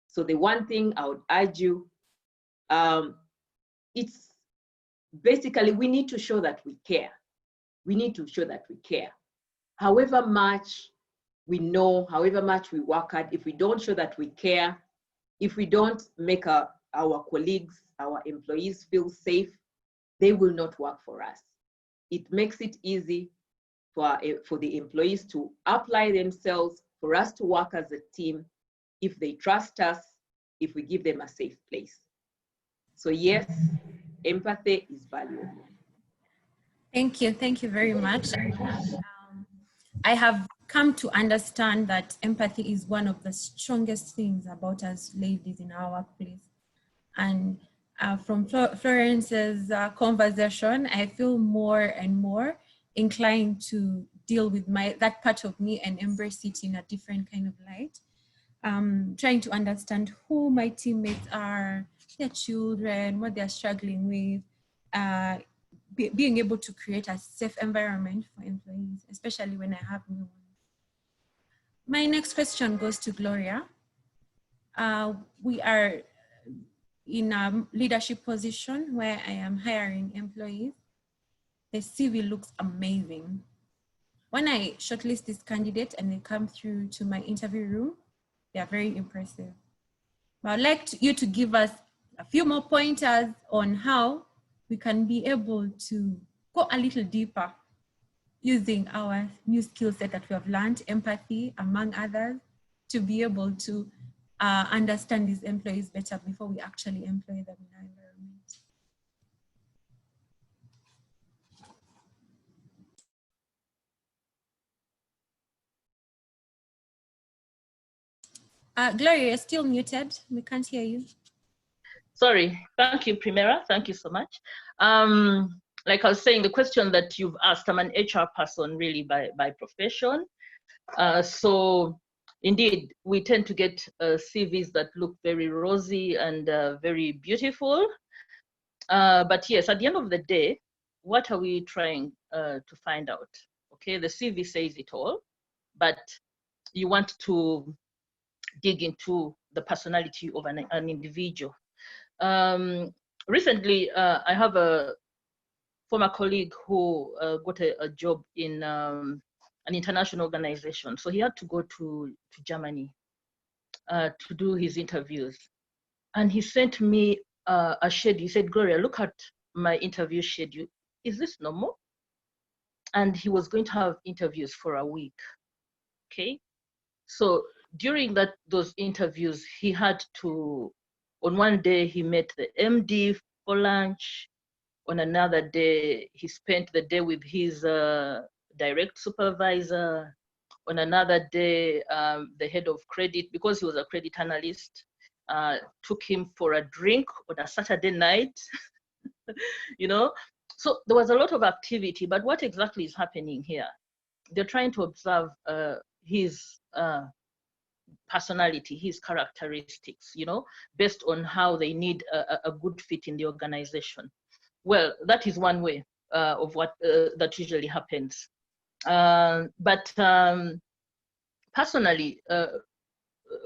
So the one thing I would urge you, it's basically, we need to show that we care. We need to show that we care. However much we know, however much we work hard, if we don't show that we care, if we don't make our colleagues, our employees feel safe, they will not work for us. It makes it easy for the employees to apply themselves, for us to work as a team, if they trust us, if we give them a safe place. So yes, empathy is valuable. Thank you very much. I have come to understand that empathy is one of the strongest things about us ladies in our workplace. And from Florence's conversation, I feel more and more inclined to deal with that part of me and embrace it in a different kind of light. Trying to understand who my teammates are, their children, what they're struggling with, being able to create a safe environment for employees, especially when I have new ones. My next question goes to Gloria. We are in a leadership position where I am hiring employees. The CV looks amazing. When I shortlist this candidate and they come through to my interview room, they are very impressive. But I'd like you to give us a few more pointers on how we can be able to go a little deeper using our new skill set that we have learned, empathy, among others, to be able to understand these employees better before we actually employ them in our environment. Gloria, you're still muted. We can't hear you. Sorry, thank you, Primera. Thank you so much. Like I was saying, the question that you've asked, I'm an HR person really by profession. So indeed, we tend to get CVs that look very rosy and very beautiful. But yes, at the end of the day, what are we trying to find out? Okay, the CV says it all, but you want to dig into the personality of an individual. Recently, I have a former colleague who got a job in an international organization. So he had to go to Germany to do his interviews. And he sent me a schedule. He said, Gloria, look at my interview schedule. Is this normal? And he was going to have interviews for a week. Okay. So during those interviews, he had to, on one day, he met the MD for lunch. On another day, he spent the day with his direct supervisor. On another day, the head of credit, because he was a credit analyst, took him for a drink on a Saturday night, you know? So there was a lot of activity, but what exactly is happening here? They're trying to observe his personality, his characteristics, you know, based on how they need a good fit in the organization. Well, that is one way of what that usually happens. But personally,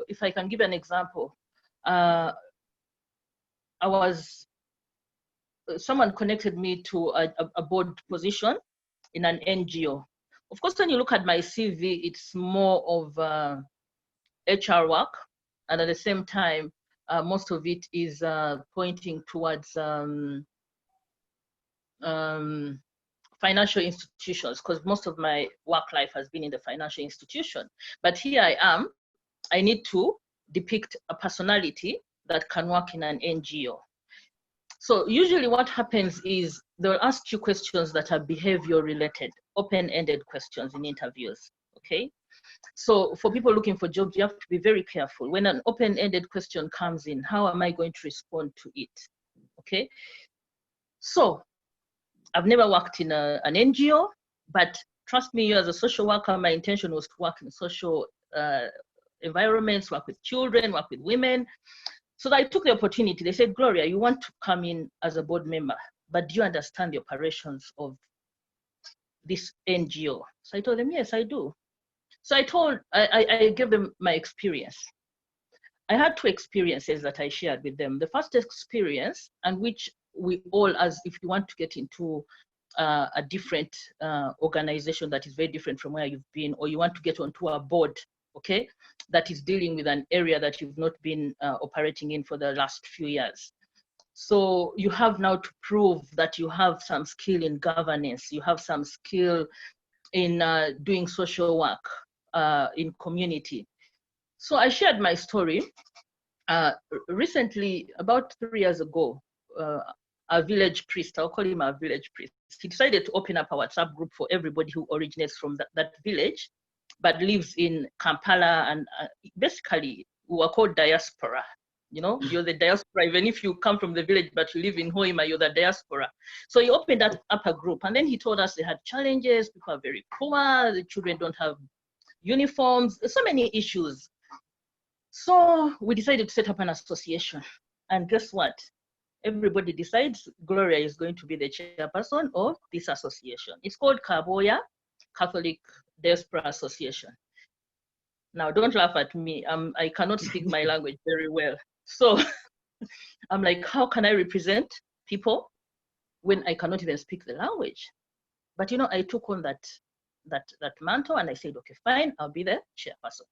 if I can give an example, someone connected me to a board position in an NGO. Of course, when you look at my CV, it's more of HR work, and at the same time, most of it is pointing towards financial institutions, because most of my work life has been in the financial institution. But here I am, I need to depict a personality that can work in an NGO. So usually what happens is they'll ask you questions that are behavior related, open-ended questions in interviews, okay? So for people looking for jobs, you have to be very careful. When an open-ended question comes in, how am I going to respond to it, okay? So I've never worked in an NGO, but trust me, as a social worker, my intention was to work in social environments, work with children, work with women. So I took the opportunity. They said, Gloria, you want to come in as a board member, but do you understand the operations of this NGO? So I told them, yes, I do. So I gave them my experience. I had 2 experiences that I shared with them. The first experience, and which we all, as if you want to get into a different organization that is very different from where you've been, or you want to get onto a board, okay, that is dealing with an area that you've not been operating in for the last few years. So you have now to prove that you have some skill in governance, you have some skill in doing social work in community. So I shared my story. Recently, about 3 years ago, our village priest, I'll call him our village priest, he decided to open up a WhatsApp group for everybody who originates from that village, but lives in Kampala, and basically we were called diaspora. You know, you're the diaspora, even if you come from the village, but you live in Hoima, you're the diaspora. So he opened up a group, and then he told us they had challenges, people are very poor, the children don't have uniforms, so many issues. So we decided to set up an association, and guess what? Everybody decides Gloria is going to be the chairperson of this association. It's called Kaboya Catholic Diaspora Association. Now, don't laugh at me. I cannot speak my language very well. So I'm like, how can I represent people when I cannot even speak the language? But you know, I took on that mantle, and I said, okay, fine, I'll be the chairperson.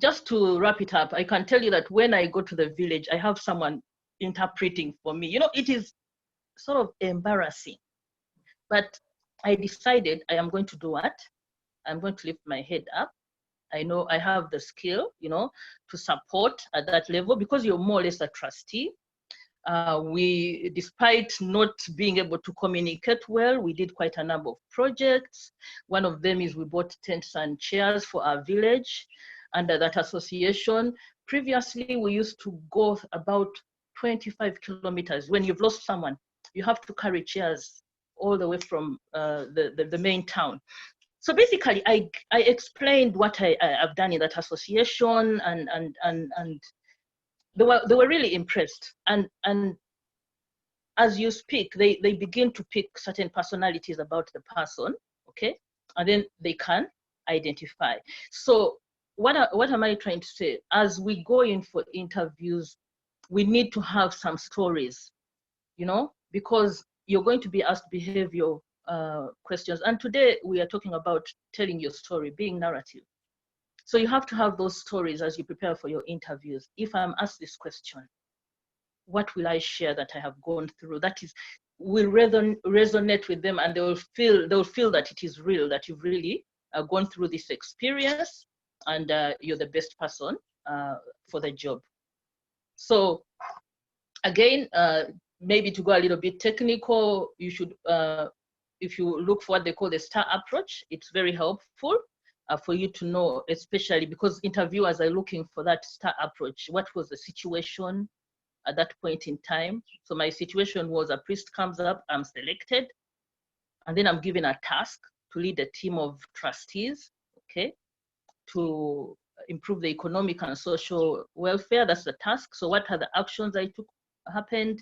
Just to wrap it up, I can tell you that when I go to the village, I have someone interpreting for me. You know, it is sort of embarrassing, but I decided I am going to do what? I'm going to lift my head up. I know I have the skill, you know, to support at that level, because you're more or less a trustee. We, despite not being able to communicate well, we did quite a number of projects. One of them is we bought tents and chairs for our village under that association. Previously, we used to go about 25 kilometers. When you've lost someone, you have to carry chairs all the way from the main town. So basically, I explained what I've done in that association, and they were really impressed. And as you speak, they begin to pick certain personalities about the person, okay, and then they can identify. So what am I trying to say? As we go in for interviews, we need to have some stories, you know, because you're going to be asked behavioral questions. And today we are talking about telling your story, being narrative. So you have to have those stories as you prepare for your interviews. If I'm asked this question, what will I share that I have gone through that will resonate with them, and they'll feel that it is real, that you've really gone through this experience, and you're the best person for the job. So again, maybe to go a little bit technical, you should, if you look for what they call the STAR approach, it's very helpful for you to know, especially because interviewers are looking for that STAR approach. What was the situation at that point in time? So my situation was a priest comes up, I'm selected, and then I'm given a task to lead a team of trustees, okay, to improve the economic and social welfare. That's the task. So what are the actions I took happened?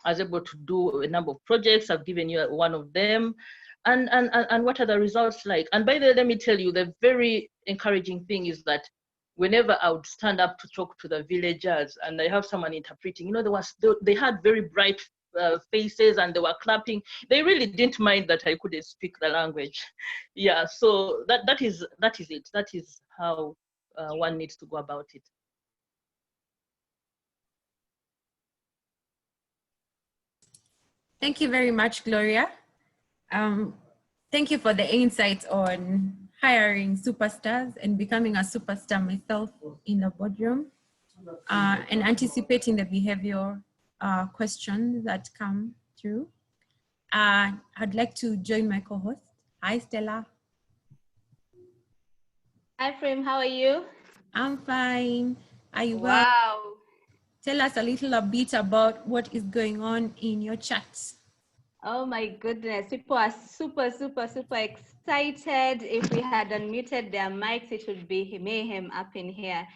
I was able to do a number of projects. I've given you one of them. And what are the results like? And by the way, let me tell you, the very encouraging thing is that whenever I would stand up to talk to the villagers and I have someone interpreting, you know, they had very bright faces and they were clapping. They really didn't mind that I couldn't speak the language. Yeah, so that is it. That is how one needs to go about it. Thank you very much, Gloria. Thank you for the insights on hiring superstars and becoming a superstar myself in the boardroom, and anticipating the behavioral questions that come through. I'd like to join my co-host. Hi, Stella. Hi, Frame. How are you? I'm fine. Are you well? Wow. Tell us a little bit about what is going on in your chat. Oh my goodness, people are super excited. If we had unmuted their mics, it would be mayhem up in here.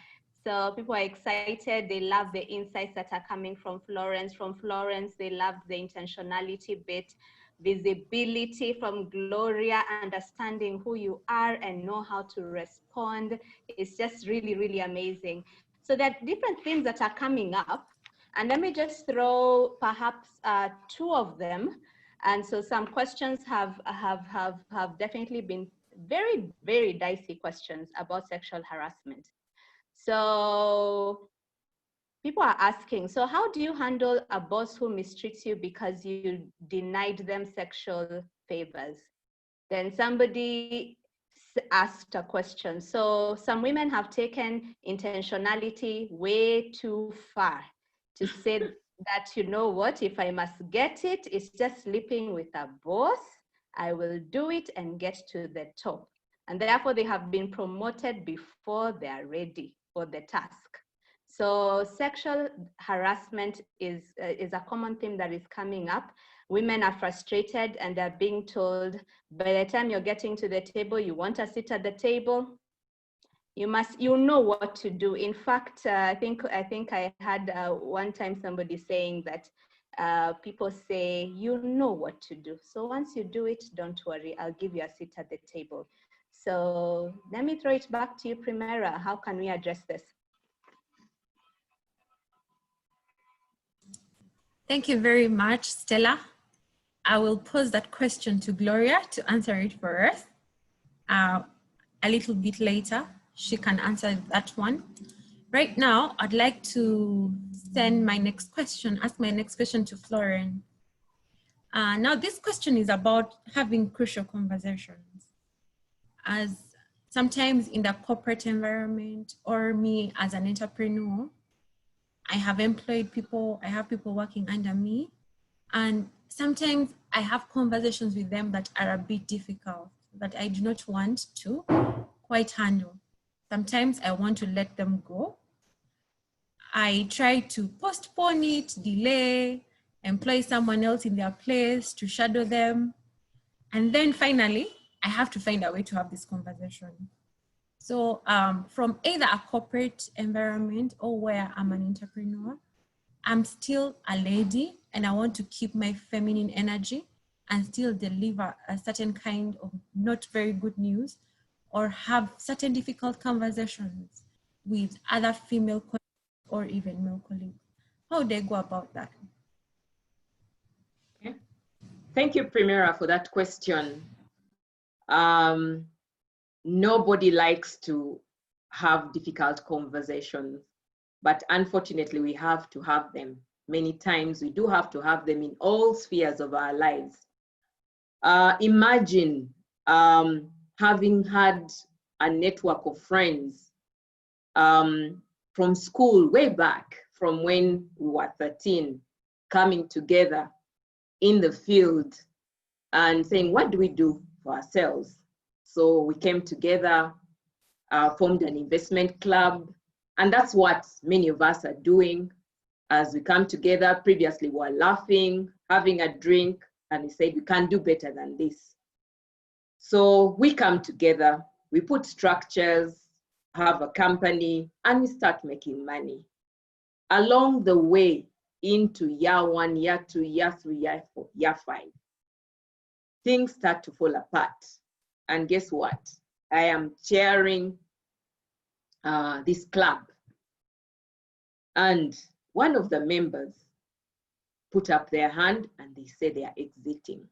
So people are excited. They love the insights that are coming from Florence. From Florence, they love the intentionality bit, visibility from Gloria, understanding who you are and know how to respond. It's just really amazing. So there are different themes that are coming up. And let me just throw perhaps two of them. And so some questions have definitely been very dicey questions about sexual harassment. So people are asking, so how do you handle a boss who mistreats you because you denied them sexual favors? Then somebody asked a question. So some women have taken intentionality way too far to say that, you know what, if I must get it, it's just sleeping with a boss, I will do it and get to the top. And therefore they have been promoted before they are ready for the task. So sexual harassment is a common theme that is coming up. Women are frustrated and they're being told, by the time you're getting to the table, you want a seat at the table, you know what to do. In fact, I think I had one time somebody saying that people say, you know what to do. So once you do it, don't worry, I'll give you a seat at the table. So let me throw it back to you, Primera. How can we address this? Thank you very much, Stella. I will pose that question to Gloria to answer it for us. A little bit later, she can answer that one. Right now, I'd like to ask my next question to Florence. Now, this question is about having crucial conversations. As sometimes in the corporate environment, or me as an entrepreneur, I have employed people, I have people working under me, and sometimes I have conversations with them that are a bit difficult, that I do not want to quite handle. Sometimes I want to let them go. I try to postpone it, delay, employ someone else in their place to shadow them. And then finally, I have to find a way to have this conversation. So from either a corporate environment or where I'm an entrepreneur, I'm still a lady and I want to keep my feminine energy and still deliver a certain kind of not very good news or have certain difficult conversations with other female colleagues or even male colleagues. How do they go about that? Okay. Thank you, Primera, for that question. Nobody likes to have difficult conversations, but unfortunately we have to have them. Many times we do have to have them in all spheres of our lives. Imagine having had a network of friends from school way back, from when we were 13, coming together in the field and saying, what do we do for ourselves? So we came together, formed an investment club, and that's what many of us are doing as we come together. Previously, we were laughing, having a drink, and we said, we can do better than this. So we come together, we put structures, have a company, and we start making money. Along the way into year 1, year 2, year 3, year 4, year 5, things start to fall apart. And guess what? I am chairing this club. And one of the members put up their hand and they say they are exiting.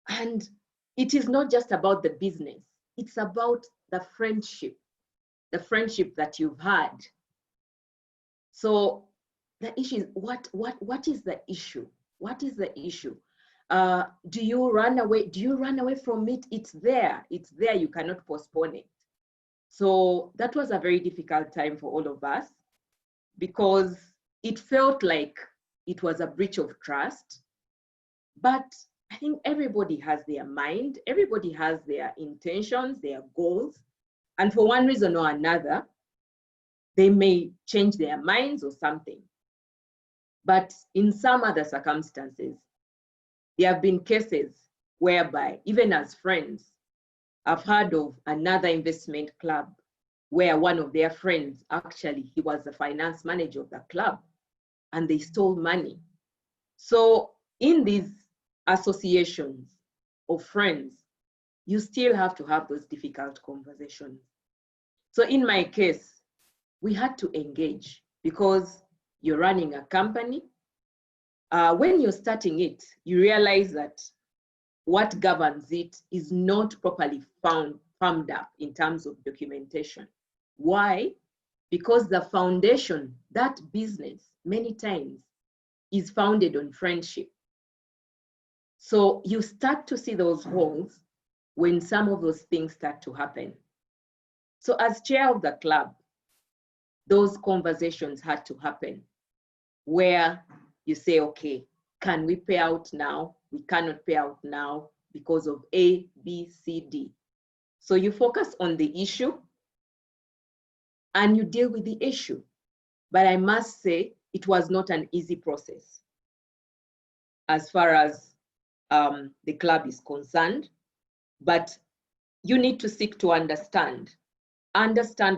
And it is not just about the business, it's about the friendship that you've had. So the issue is, what is the issue? What is the issue? Do you run away? Do you run away from it? It's there, you cannot postpone it. So that was a very difficult time for all of us because it felt like it was a breach of trust. But I think everybody has their mind, everybody has their intentions, their goals. And for one reason or another, they may change their minds or something. But in some other circumstances, there have been cases whereby, even as friends, I've heard of another investment club where one of their friends, actually, he was the finance manager of the club, and they stole money. So in these associations of friends, you still have to have those difficult conversations. So in my case, we had to engage because you're running a company. When you're starting it, you realize that what governs it is not properly firmed up in terms of documentation. Why? Because the foundation, that business, many times is founded on friendship. So you start to see those holes when some of those things start to happen. So as chair of the club, those conversations had to happen where you say, okay, can we pay out now? We cannot pay out now because of A, B, C, D. So you focus on the issue and you deal with the issue. But I must say, it was not an easy process as far as the club is concerned, but you need to seek to understand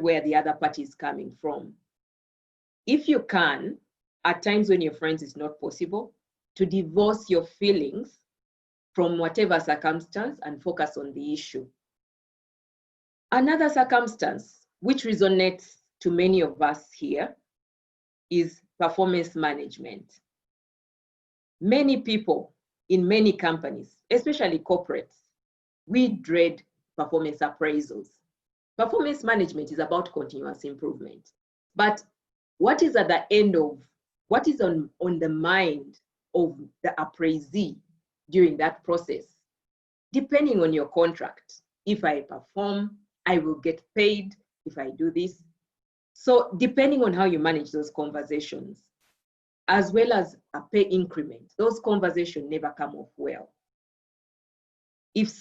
where the other party is coming from. If you can, at times when your friends is not possible, to divorce your feelings from whatever circumstance and focus on the issue. Another circumstance which resonates to many of us here is performance management. Many people in many companies, especially corporates, we dread performance appraisals. Performance management is about continuous improvement. But what is at the end of, what is on the mind of the appraisee during that process? Depending on your contract, if I perform, I will get paid if I do this. So depending on how you manage those conversations, as well as a pay increment, those conversations never come off well. If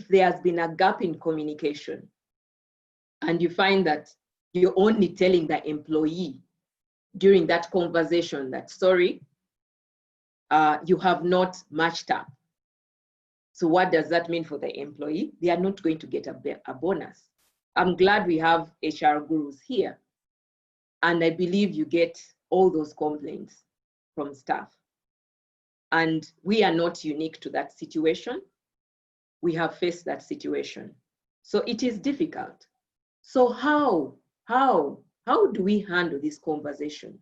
there has been a gap in communication and you find that you're only telling the employee during that conversation that, sorry, you have not matched up. So what does that mean for the employee? They are not going to get a bonus. I'm glad we have HR gurus here. And I believe you get all those complaints from staff. And we are not unique to that situation. We have faced that situation. So it is difficult. So how do we handle this conversation?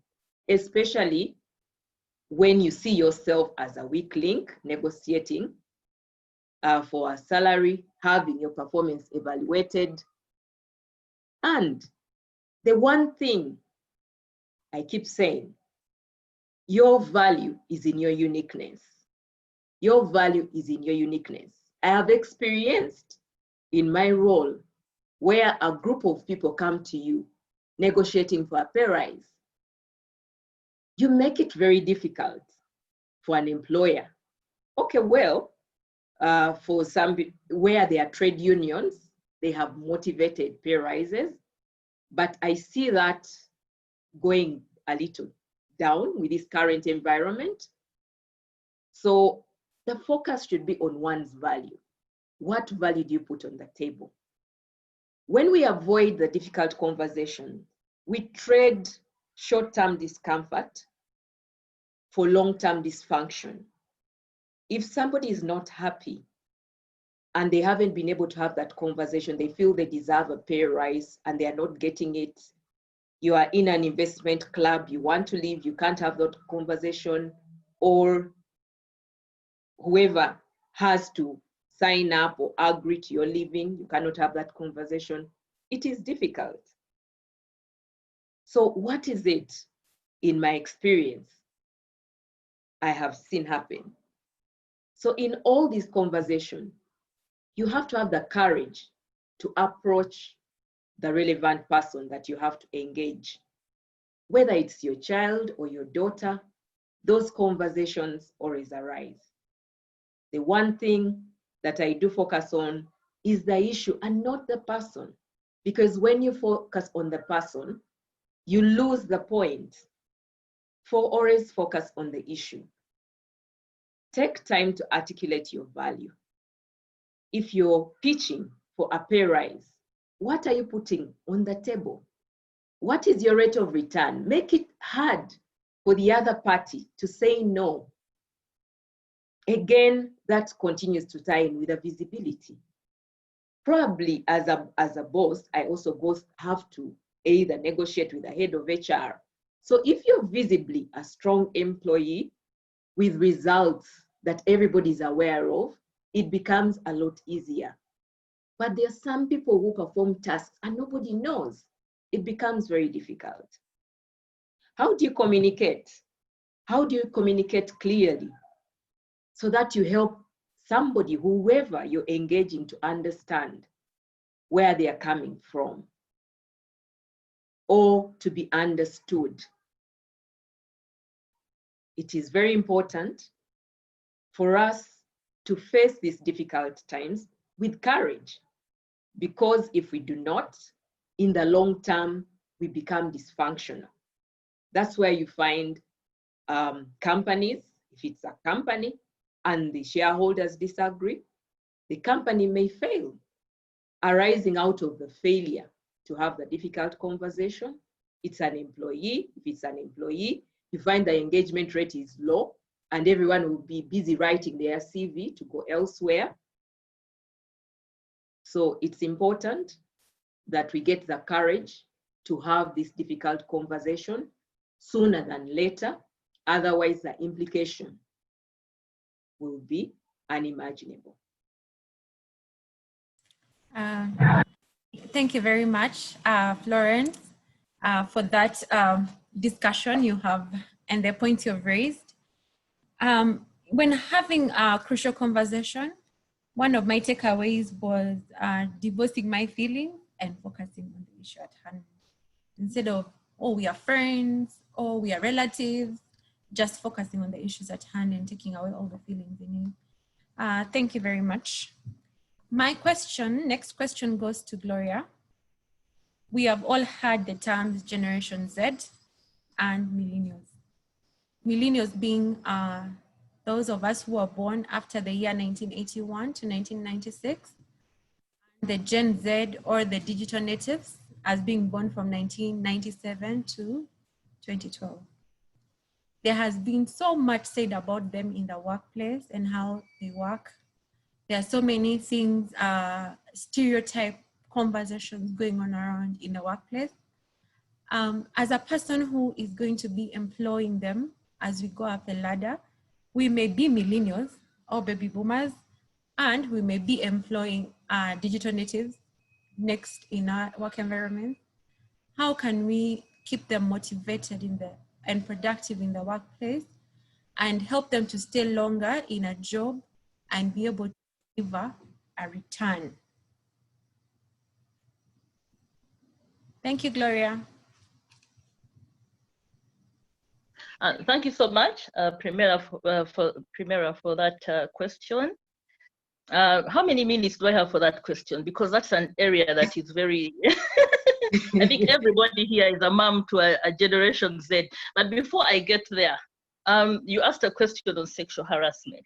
Especially when you see yourself as a weak link, negotiating for a salary, having your performance evaluated. And the one thing I keep saying, your value is in your uniqueness. Your value is in your uniqueness. I have experienced in my role where a group of people come to you negotiating for a pay rise. You make it very difficult for an employer. Okay, well, for some, where there are trade unions, they have motivated pay rises, but I see that going a little down with this current environment. So the focus should be on one's value. What value do you put on the table? When we avoid the difficult conversation, we trade short-term discomfort for long-term dysfunction. If somebody is not happy and they haven't been able to have that conversation, they feel they deserve a pay rise and they are not getting it. You are in an investment club, you want to leave, you can't have that conversation, or whoever has to sign up or agree to your leaving, you cannot have that conversation. It is difficult. So what is it, in my experience, I have seen happen? So in all these conversations, you have to have the courage to approach the relevant person that you have to engage. Whether it's your child or your daughter, those conversations always arise. The one thing that I do focus on is the issue and not the person. Because when you focus on the person, you lose the point. always focus on the issue. Take time to articulate your value. If you're pitching for a pay rise, what are you putting on the table? What is your rate of return? Make it hard for the other party to say no. Again, that continues to tie in with the visibility. Probably as a boss, I also have to either negotiate with the head of HR. So if you're visibly a strong employee with results that everybody's aware of, it becomes a lot easier. But there are some people who perform tasks and nobody knows. It becomes very difficult. How do you communicate? How do you communicate clearly so that you help somebody, whoever you're engaging, to understand where they are coming from or to be understood? It is very important for us to face these difficult times with courage, because if we do not, in the long term, we become dysfunctional. That's where you find companies, if it's a company and the shareholders disagree, the company may fail, arising out of the failure to have the difficult conversation. It's an employee. If it's an employee, you find the engagement rate is low and everyone will be busy writing their CV to go elsewhere. So it's important that we get the courage to have this difficult conversation sooner than later. Otherwise, the implication will be unimaginable. Thank you very much, Florence, for that discussion you have and the points you've raised. When having a crucial conversation, one of my takeaways was divorcing my feelings and focusing on the issue at hand. Instead of, oh, we are friends, or we are relatives, just focusing on the issues at hand and taking away all the feelings in you. Thank you very much. My next question goes to Gloria. We have all heard the terms Generation Z and millennials. Millennials being those of us who were born after the year 1981 to 1996. The Gen Z, or the digital natives, as being born from 1997 to 2012. There has been so much said about them in the workplace and how they work. There are so many things, stereotype conversations going on around in the workplace. As a person who is going to be employing them as we go up the ladder, we may be millennials or baby boomers, and we may be employing digital natives next in our work environment. How can we keep them motivated and productive in the workplace and help them to stay longer in a job and be able to deliver a return? Thank you, Gloria. Thank you so much, Primera, for that question. How many minutes do I have for that question? Because that's an area that is very, I think everybody here is a mom to a Generation Z. But before I get there, you asked a question on sexual harassment.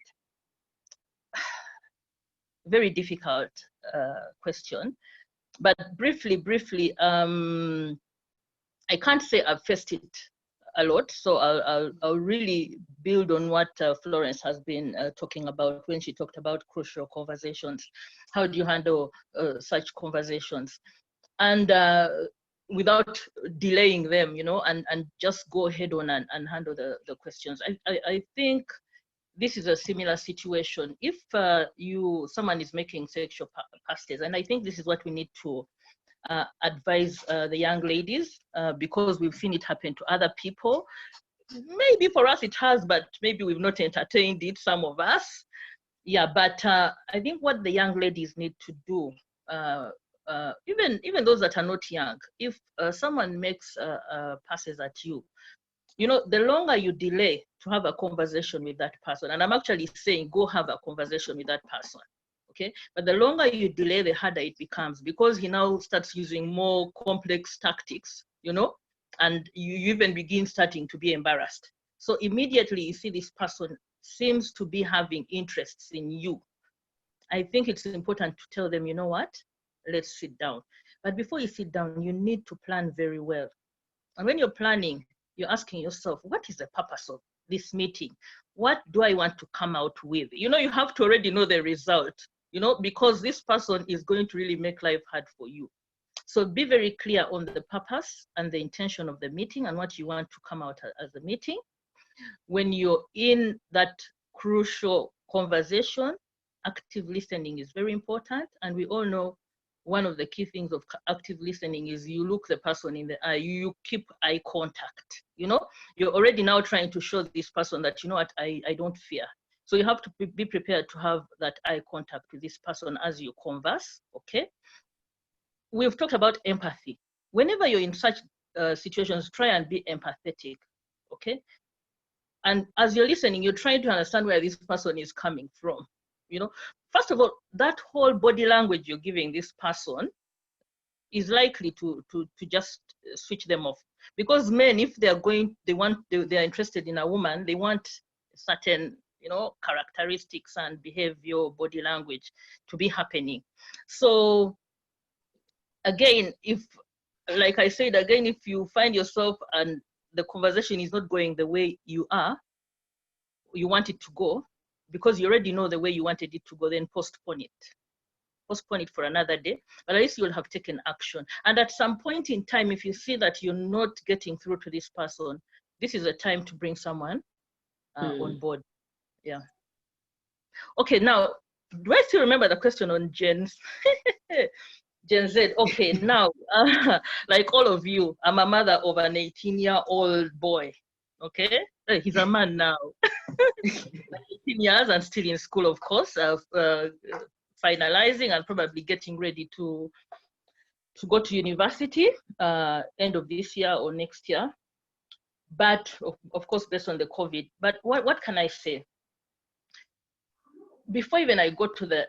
Very difficult question. But briefly, I can't say I've faced it a lot, so I'll really build on what Florence has been talking about when she talked about crucial conversations. How do you handle such conversations? And without delaying them, and just go head on and handle the questions. I think this is a similar situation. If someone is making sexual passes, and I think this is what we need to advise the young ladies, because we've seen it happen to other people. Maybe for us it has, but maybe we've not entertained it, some of us. Yeah, but I think what the young ladies need to do, even those that are not young, if someone makes passes at you, the longer you delay to have a conversation with that person, and I'm actually saying go have a conversation with that person, okay? But the longer you delay, the harder it becomes, because he now starts using more complex tactics, and you even begin starting to be embarrassed. So immediately you see this person seems to be having interests in you. I think it's important to tell them, you know what, let's sit down. But before you sit down, you need to plan very well. And when you're planning, you're asking yourself, what is the purpose of this meeting? What do I want to come out with? You know, you have to already know the result, you know, because this person is going to really make life hard for you. So be very clear on the purpose and the intention of the meeting and what you want to come out as a meeting. When you're in that crucial conversation, active listening is very important. And we all know one of the key things of active listening is you look the person in the eye, you keep eye contact. You know, you're already now trying to show this person that, you know what, I don't fear. So you have to be prepared to have that eye contact with this person as you converse, okay? We've talked about empathy. Whenever you're in such situations, try and be empathetic, okay? And as you're listening, you're trying to understand where this person is coming from. You know, first of all, that whole body language you're giving this person is likely to just switch them off. Because men, if they're interested in a woman, they want certain, you know, characteristics and behavior, body language to be happening. So again, like I said, again, if you find yourself and the conversation is not going the way you want it to go, because you already know the way you wanted it to go, then postpone it. Postpone it for another day, but at least you'll have taken action. And at some point in time, if you see that you're not getting through to this person, this is a time to bring someone on board. Yeah. Okay, now, do I still remember the question on Gen Z? Okay, now, like all of you, I'm a mother of an 18-year-old boy. Okay, he's a man now. 18 years and still in school, of course, finalizing and probably getting ready to go to university end of this year or next year. But of course, based on the COVID. But what can I say? Before even I go to the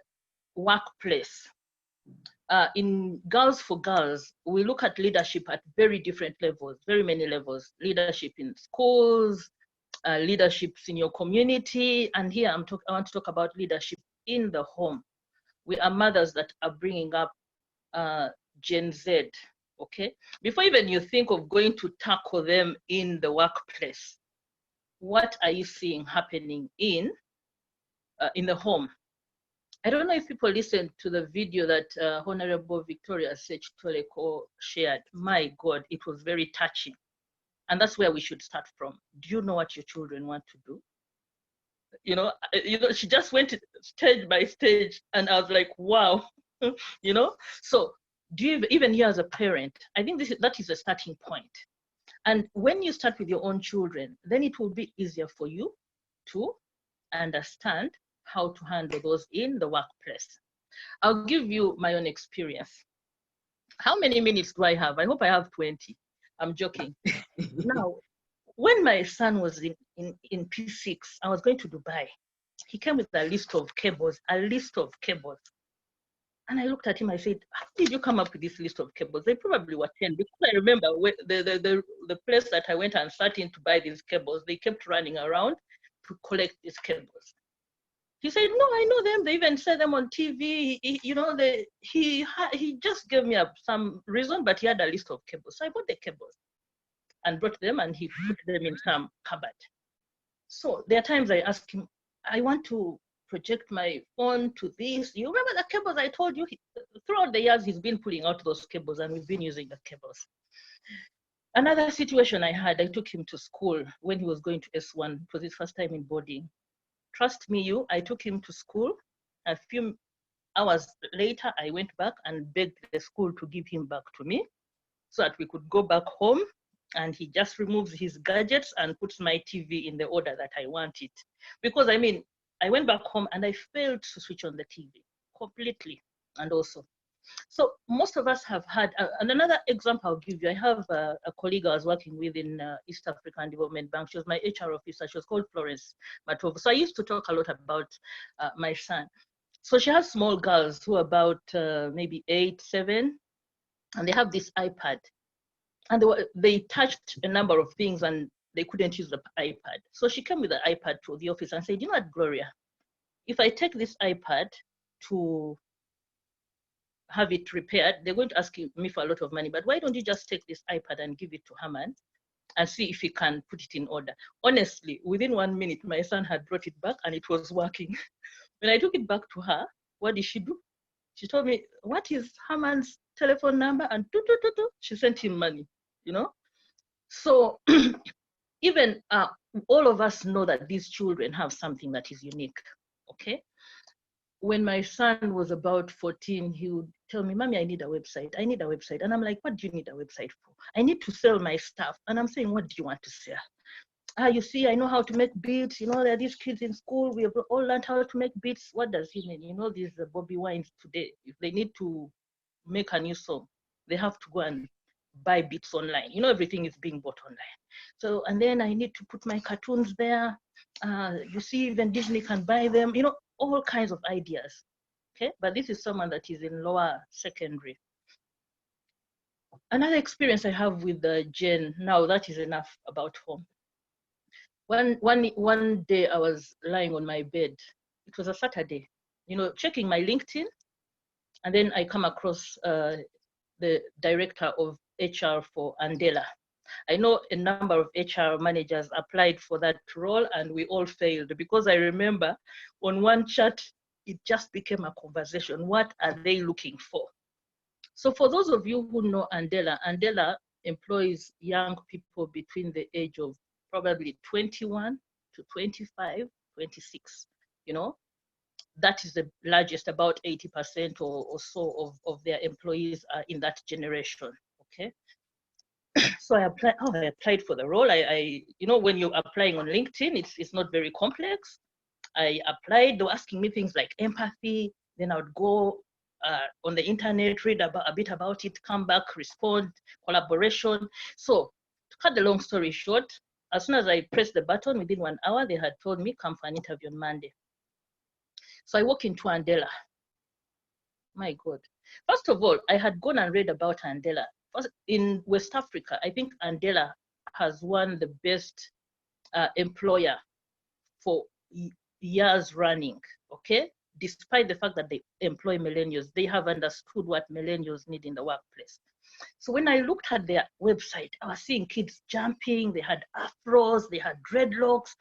workplace, in Girls for Girls, we look at leadership at very different levels, very many levels. Leadership in schools, leaderships in your community, and here I want to talk about leadership in the home. We are mothers that are bringing up Gen Z, okay? Before even you think of going to tackle them in the workplace, what are you seeing happening in the home? I don't know if people listened to the video that Honorable Victoria Sech-Toleko shared. My God, it was very touching. And that's where we should start from. Do you know what your children want to do? You know, she just went stage by stage, and I was like, wow, you know? So do you, even you as a parent, I think that is a starting point. And when you start with your own children, then it will be easier for you to understand how to handle those in the workplace. I'll give you my own experience. How many minutes do I have? I hope I have 20. I'm joking. Now, when my son was in P6, I was going to Dubai. He came with a list of cables. And I looked at him, I said, how did you come up with this list of cables? They probably were 10, because I remember the place that I went and sat in to buy these cables, they kept running around to collect these cables. He said, no, I know them. They even said them on TV. He just gave me some reason, but he had a list of cables. So I bought the cables and brought them, and he put them in some cupboard. So there are times I ask him, I want to project my phone to this. You remember the cables I told you? Throughout the years, he's been pulling out those cables, and we've been using the cables. Another situation I had, I took him to school when he was going to S1. It was his first time in boarding. Trust me, I took him to school. A few hours later, I went back and begged the school to give him back to me so that we could go back home, and he just removes his gadgets and puts my TV in the order that I want it. Because I mean, I went back home and I failed to switch on the TV completely. And also, so most of us have had, and another example I'll give you, I have a colleague I was working with in East African Development Bank. She was my HR officer. She was called Florence Matova. So I used to talk a lot about my son. So she has small girls who are about maybe 8, 7, and they have this iPad. And they touched a number of things and they couldn't use the iPad. So she came with the iPad to the office and said, you know what, Gloria, if I take this iPad to have it repaired, they're going to ask me for a lot of money, but why don't you just take this iPad and give it to Herman and see if he can put it in order? Honestly, within 1 minute, my son had brought it back and it was working. When I took it back to her, what did she do? She told me, what is Herman's telephone number? And she sent him money, you know? So even all of us know that these children have something that is unique, okay? When my son was about 14, he would tell me, Mommy, I need a website. I need a website. And I'm like, what do you need a website for? I need to sell my stuff. And I'm saying, what do you want to sell? You see, I know how to make beats. You know, there are these kids in school. We have all learned how to make beats. What does he mean? You know, these Bobby Wines today, if they need to make a new song, they have to go and buy beats online. You know, everything is being bought online. So, and then I need to put my cartoons there. You see, even Disney can buy them, you know, all kinds of ideas, okay? But this is someone that is in lower secondary. Another experience I have with Jen, now that is enough about home. One day I was lying on my bed. It was a Saturday, you know, checking my LinkedIn, and then I come across the director of HR for Andela. I know a number of HR managers applied for that role and we all failed, because I remember on one chat, it just became a conversation. What are they looking for? So for those of you who know Andela, Andela employs young people between the age of probably 21 to 25, 26, you know? That is the largest, about 80% or so of their employees are in that generation, okay? So I applied for the role. You know, when you're applying on LinkedIn, it's not very complex. I applied. They were asking me things like empathy. Then I would go on the internet, read a bit about it, come back, respond, collaboration. So to cut the long story short, as soon as I pressed the button, within 1 hour, they had told me, come for an interview on Monday. So I walk into Andela. My God. First of all, I had gone and read about Andela. In West Africa, I think Andela has won the best employer for years running, okay? Despite the fact that they employ millennials, they have understood what millennials need in the workplace. So when I looked at their website, I was seeing kids jumping, they had afros, they had dreadlocks,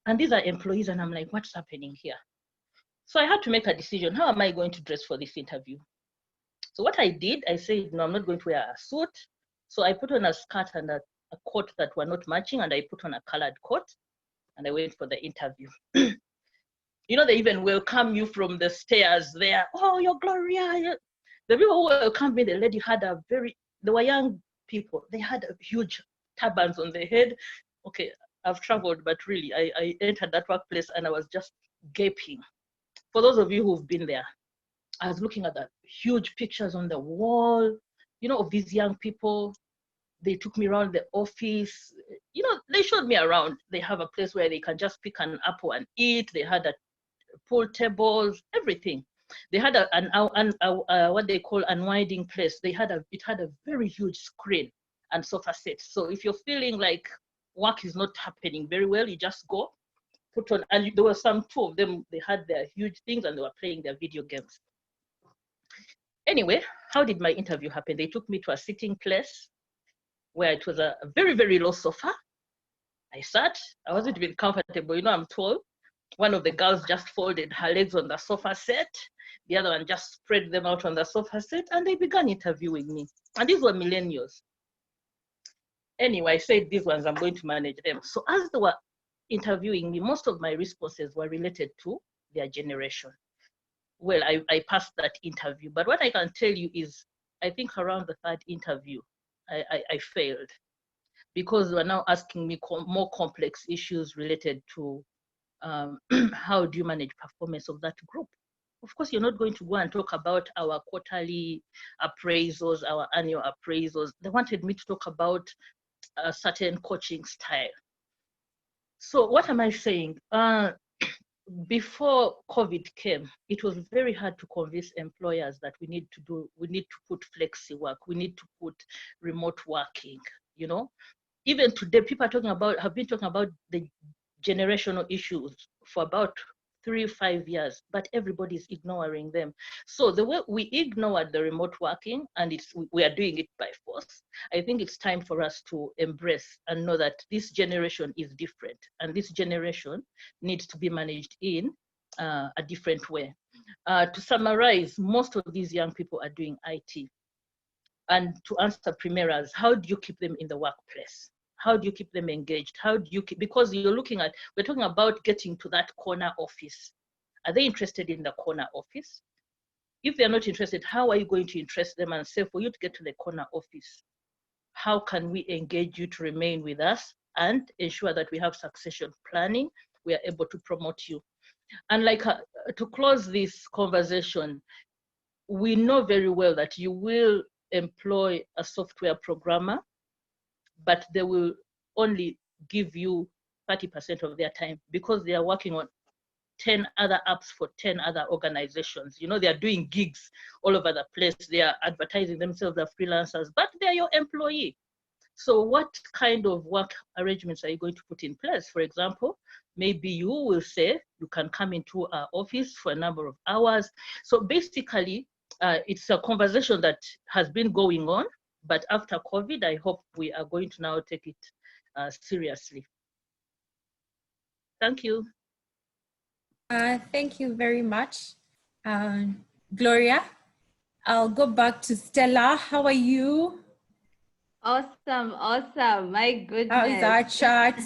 and these are employees, and I'm like, what's happening here? So I had to make a decision. How am I going to dress for this interview? So what I did, I said, no, I'm not going to wear a suit. So I put on a skirt and a coat that were not matching, and I put on a colored coat, and I went for the interview. You know, they even welcome you from the stairs there. Oh, you're Gloria. The people who welcomed me, the lady had they were young people. They had huge turbans on their head. Okay, I've traveled, but really, I entered that workplace and I was just gaping. For those of you who've been there, I was looking at the huge pictures on the wall, you know, of these young people. They took me around the office. You know, they showed me around. They have a place where they can just pick an apple and eat. They had a pool tables, everything. They had what they call unwinding place. It had a very huge screen and sofa set. So if you're feeling like work is not happening very well, you just go, put on, and there were two of them, they had their huge things and they were playing their video games. Anyway, how did my interview happen? They took me to a sitting place where it was a very, very low sofa. I sat, I wasn't even comfortable. You know, I'm tall. One of the girls just folded her legs on the sofa set. The other one just spread them out on the sofa set, and they began interviewing me. And these were millennials. Anyway, I said, these ones, I'm going to manage them. So as they were interviewing me, most of my responses were related to their generation. Well, I passed that interview. But what I can tell you is, I think around the third interview, I failed, because they were now asking me more complex issues related to how do you manage performance of that group. Of course, you're not going to go and talk about our quarterly appraisals, our annual appraisals. They wanted me to talk about a certain coaching style. So what am I saying? before COVID came, it was very hard to convince employers that we need to put flexi work, we need to put remote working, you know. Even today, people have been talking about the generational issues for about 3-5 years, but everybody's ignoring them. So the way we ignored the remote working, and we are doing it by force, I think it's time for us to embrace and know that this generation is different, and this generation needs to be managed in a different way. To summarize, most of these young people are doing IT. And to answer Primera's, how do you keep them in the workplace? How do you keep them engaged? How do you keep, because we're talking about getting to that corner office. Are they interested in the corner office? If they're not interested, how are you going to interest them and say, for you to get to the corner office, how can we engage you to remain with us and ensure that we have succession planning, we are able to promote you? And like to close this conversation, we know very well that you will employ a software programmer, but they will only give you 30% of their time because they are working on 10 other apps for 10 other organizations. You know, they are doing gigs all over the place. They are advertising themselves as freelancers, but they're your employee. So what kind of work arrangements are you going to put in place? For example, maybe you will say you can come into our office for a number of hours. So basically, it's a conversation that has been going on, but after COVID, I hope we are going to now take it seriously. Thank you. Thank you very much, Gloria. I'll go back to Stella. How are you? Awesome, awesome. My goodness. How is our chat?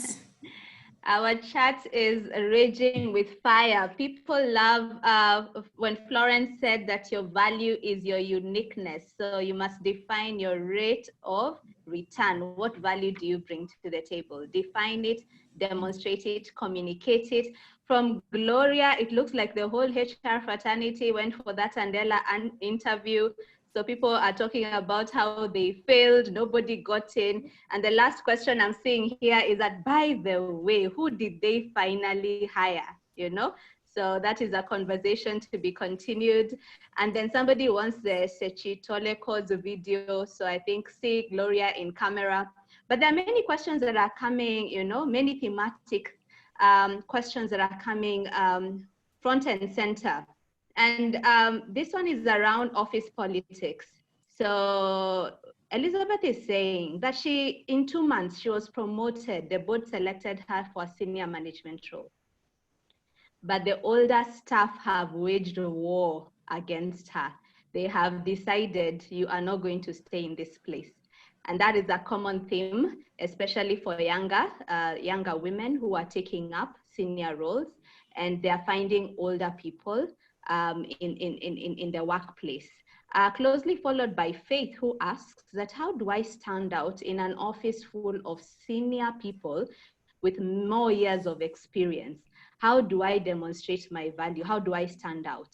Our chat is raging with fire. People love when Florence said that your value is your uniqueness. So you must define your rate of return. What value do you bring to the table? Define it, demonstrate it, communicate it. From Gloria, it looks like the whole HR fraternity went for that Andela interview. So people are talking about how they failed, nobody got in. And the last question I'm seeing here is that, by the way, who did they finally hire? You know? So that is a conversation to be continued. And then somebody wants the Sechi Toleko's video. So I think see Gloria in camera. But there are many questions that are coming, you know, many thematic questions that are coming front and center. And this one is around office politics. So Elizabeth is saying that in 2 months, she was promoted. The board selected her for a senior management role. But the older staff have waged a war against her. They have decided you are not going to stay in this place. And that is a common theme, especially for younger women who are taking up senior roles, and they're finding older people in the workplace. Closely followed by Faith, who asks that, how do I stand out in an office full of senior people with more years of experience? How do I demonstrate my value? How do I stand out?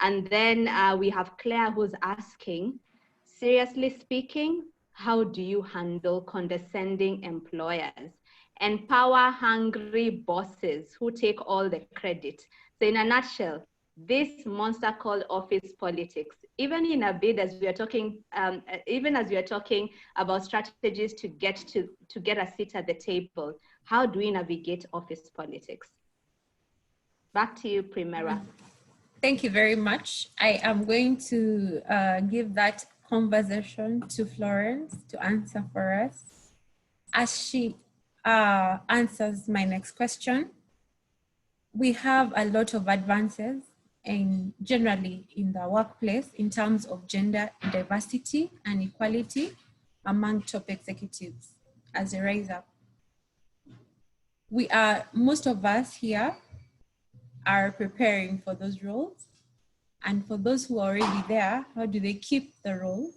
And then we have Claire, who's asking, seriously speaking, how do you handle condescending employers and power-hungry bosses who take all the credit? So in a nutshell, this monster called office politics, even in a bid, as we are talking, even as we are talking about strategies to get a seat at the table, how do we navigate office politics? Back to you, Primera. Thank you very much. I am going to give that conversation to Florence to answer for us. As she answers my next question, we have a lot of advances generally in the workplace in terms of gender diversity and equality among top executives as a rise up. Most of us here are preparing for those roles. And for those who are already there, how do they keep the role?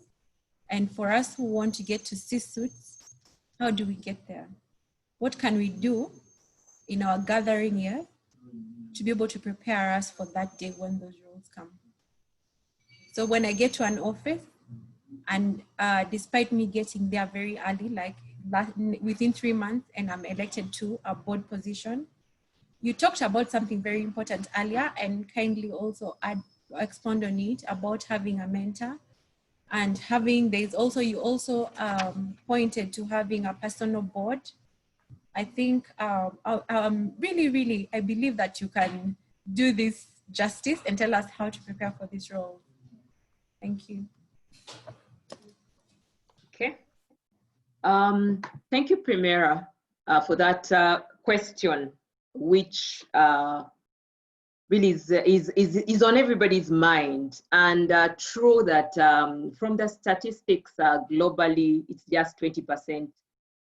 And for us who want to get to C-suites, how do we get there? What can we do in our gathering here to be able to prepare us for that day when those roles come? So when I get to an office, and despite me getting there very early, like within 3 months, and I'm elected to a board position, You talked about something very important earlier, and kindly also expand on it about having a mentor and you also pointed to having a personal board. I think really, I believe that you can do this justice and tell us how to prepare for this role. Thank you. Okay. Thank you, Primera, for that question, which really is on everybody's mind. And true that from the statistics globally, it's just 20%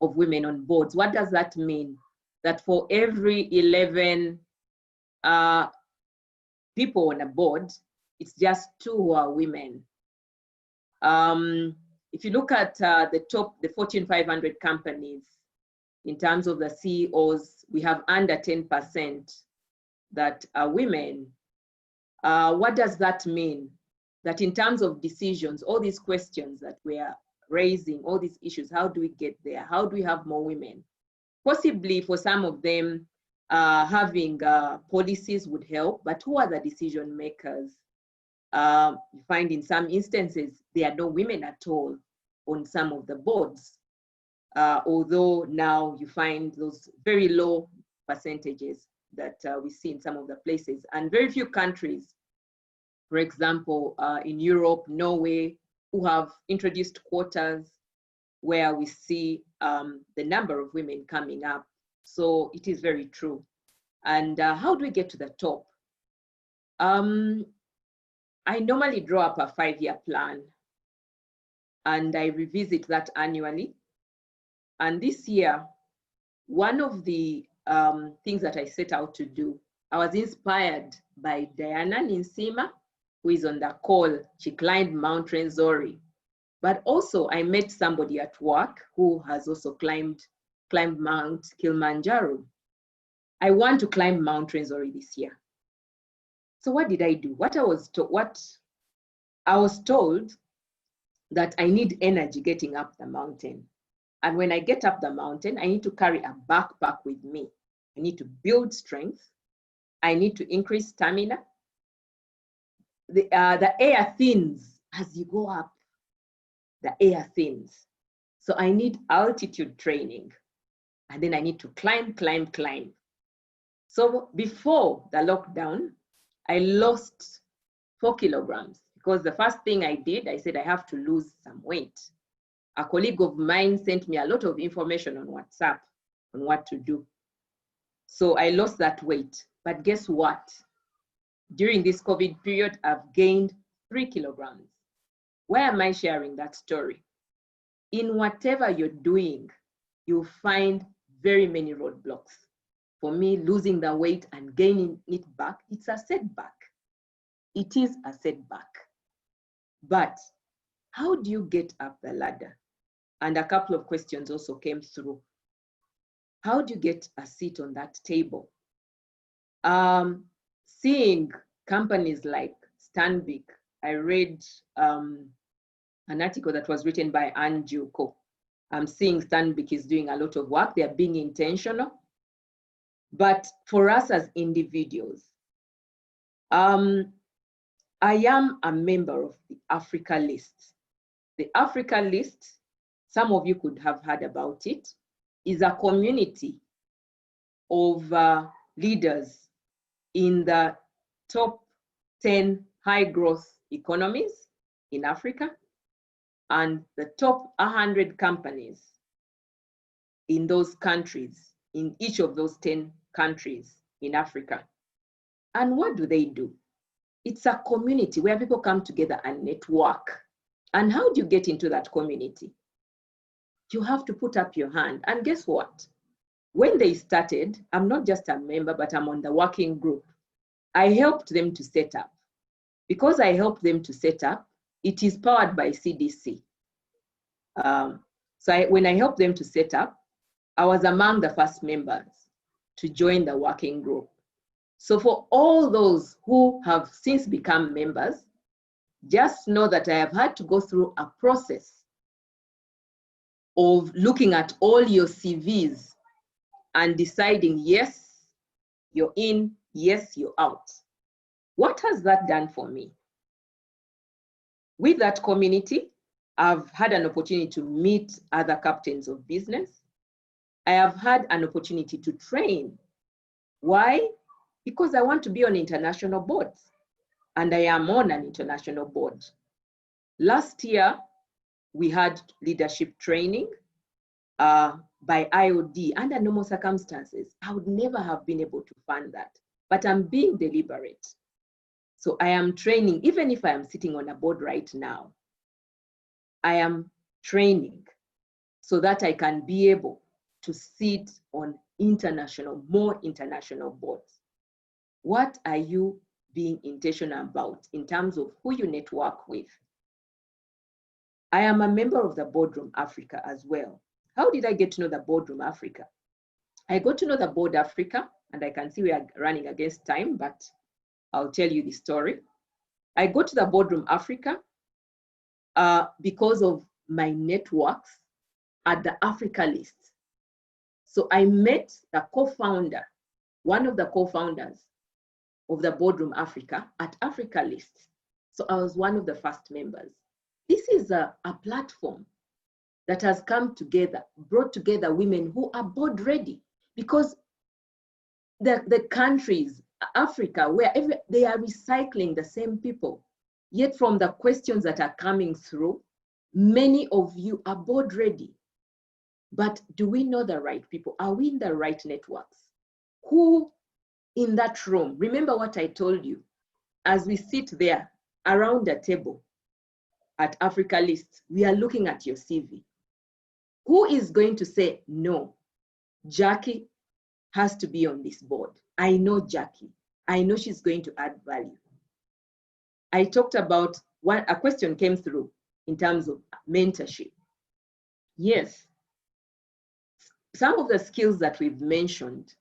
of women on boards. What does that mean? That for every 11 people on a board, it's just 2 who are women. If you look at the Fortune 500 companies, in terms of the CEOs, we have under 10% that are women. What does that mean? That in terms of decisions, all these questions that we are raising, all these issues, how do we get there? How do we have more women? Possibly for some of them, having policies would help, but who are the decision makers? You find in some instances, there are no women at all on some of the boards. Although now you find those very low percentages that we see in some of the places, and very few countries, for example, in Europe, Norway, who have introduced quotas where we see the number of women coming up. So it is very true. And how do we get to the top? I normally draw up a 5-year plan and I revisit that annually. And this year, one of the things that I set out to do, I was inspired by Diana Ninsima, who is on the call. She climbed Mount Renzori. But also I met somebody at work who has also climbed Mount Kilimanjaro. I want to climb Mount Renzori this year. So what did I do? What I was told that I need energy getting up the mountain. And when I get up the mountain, I need to carry a backpack with me. I need to build strength. I need to increase stamina. The air thins as you go up. The air thins. So I need altitude training. And then I need to climb. So before the lockdown, I lost 4 kilograms because the first thing I did, I said I have to lose some weight. A colleague of mine sent me a lot of information on WhatsApp on what to do. So I lost that weight. But guess what? During this COVID period, I've gained 3 kilograms. Why am I sharing that story? In whatever you're doing, you'll find very many roadblocks. For me, losing the weight and gaining it back, it's a setback. It is a setback. But how do you get up the ladder? And a couple of questions also came through. How do you get a seat on that table? Seeing companies like Stanbic, I read an article that was written by Ann Juko. I'm seeing Stanbic is doing a lot of work. They're being intentional. But for us as individuals, I am a member of the Africa List. The Africa List, some of you could have heard about it, is a community of leaders in the top 10 high growth economies in Africa and the top 100 companies in those countries, in each of those 10 countries in Africa. And what do? It's a community where people come together and network. And how do you get into that community? You have to put up your hand. And guess what? When they started, I'm not just a member, but I'm on the working group. I helped them to set up. Because I helped them to set up, it is powered by CDC. When I helped them to set up, I was among the first members to join the working group. So for all those who have since become members, just know that I have had to go through a process of looking at all your CVs and deciding, yes, you're in, yes, you're out. What has that done for me? With that community, I've had an opportunity to meet other captains of business. I have had an opportunity to train. Why? Because I want to be on international boards, and I am on an international board. Last year, we had leadership training by IOD. Under normal circumstances, I would never have been able to fund that, but I'm being deliberate. So I am training, even if I am sitting on a board right now, I am training so that I can be able to sit on more international boards. What are you being intentional about in terms of who you network with? I am a member of the Boardroom Africa as well. How did I get to know the Boardroom Africa? I got to know the Board Africa, and I can see we are running against time, but I'll tell you the story. I got to the Boardroom Africa because of my networks at the Africa list. So I met the co-founder, one of the co-founders of the Boardroom Africa at Africa list. So I was one of the first members. This is a platform that has come together, brought together women who are board ready, because the countries, Africa, where they are recycling the same people. Yet from the questions that are coming through, many of you are board ready. But do we know the right people? Are we in the right networks? Who in that room? Remember what I told you. As we sit there around the table at Africa List, we are looking at your CV. Who is going to say, no, Jackie has to be on this board? I know Jackie. I know she's going to add value. I talked about a question came through in terms of mentorship. Yes, some of the skills that we've mentioned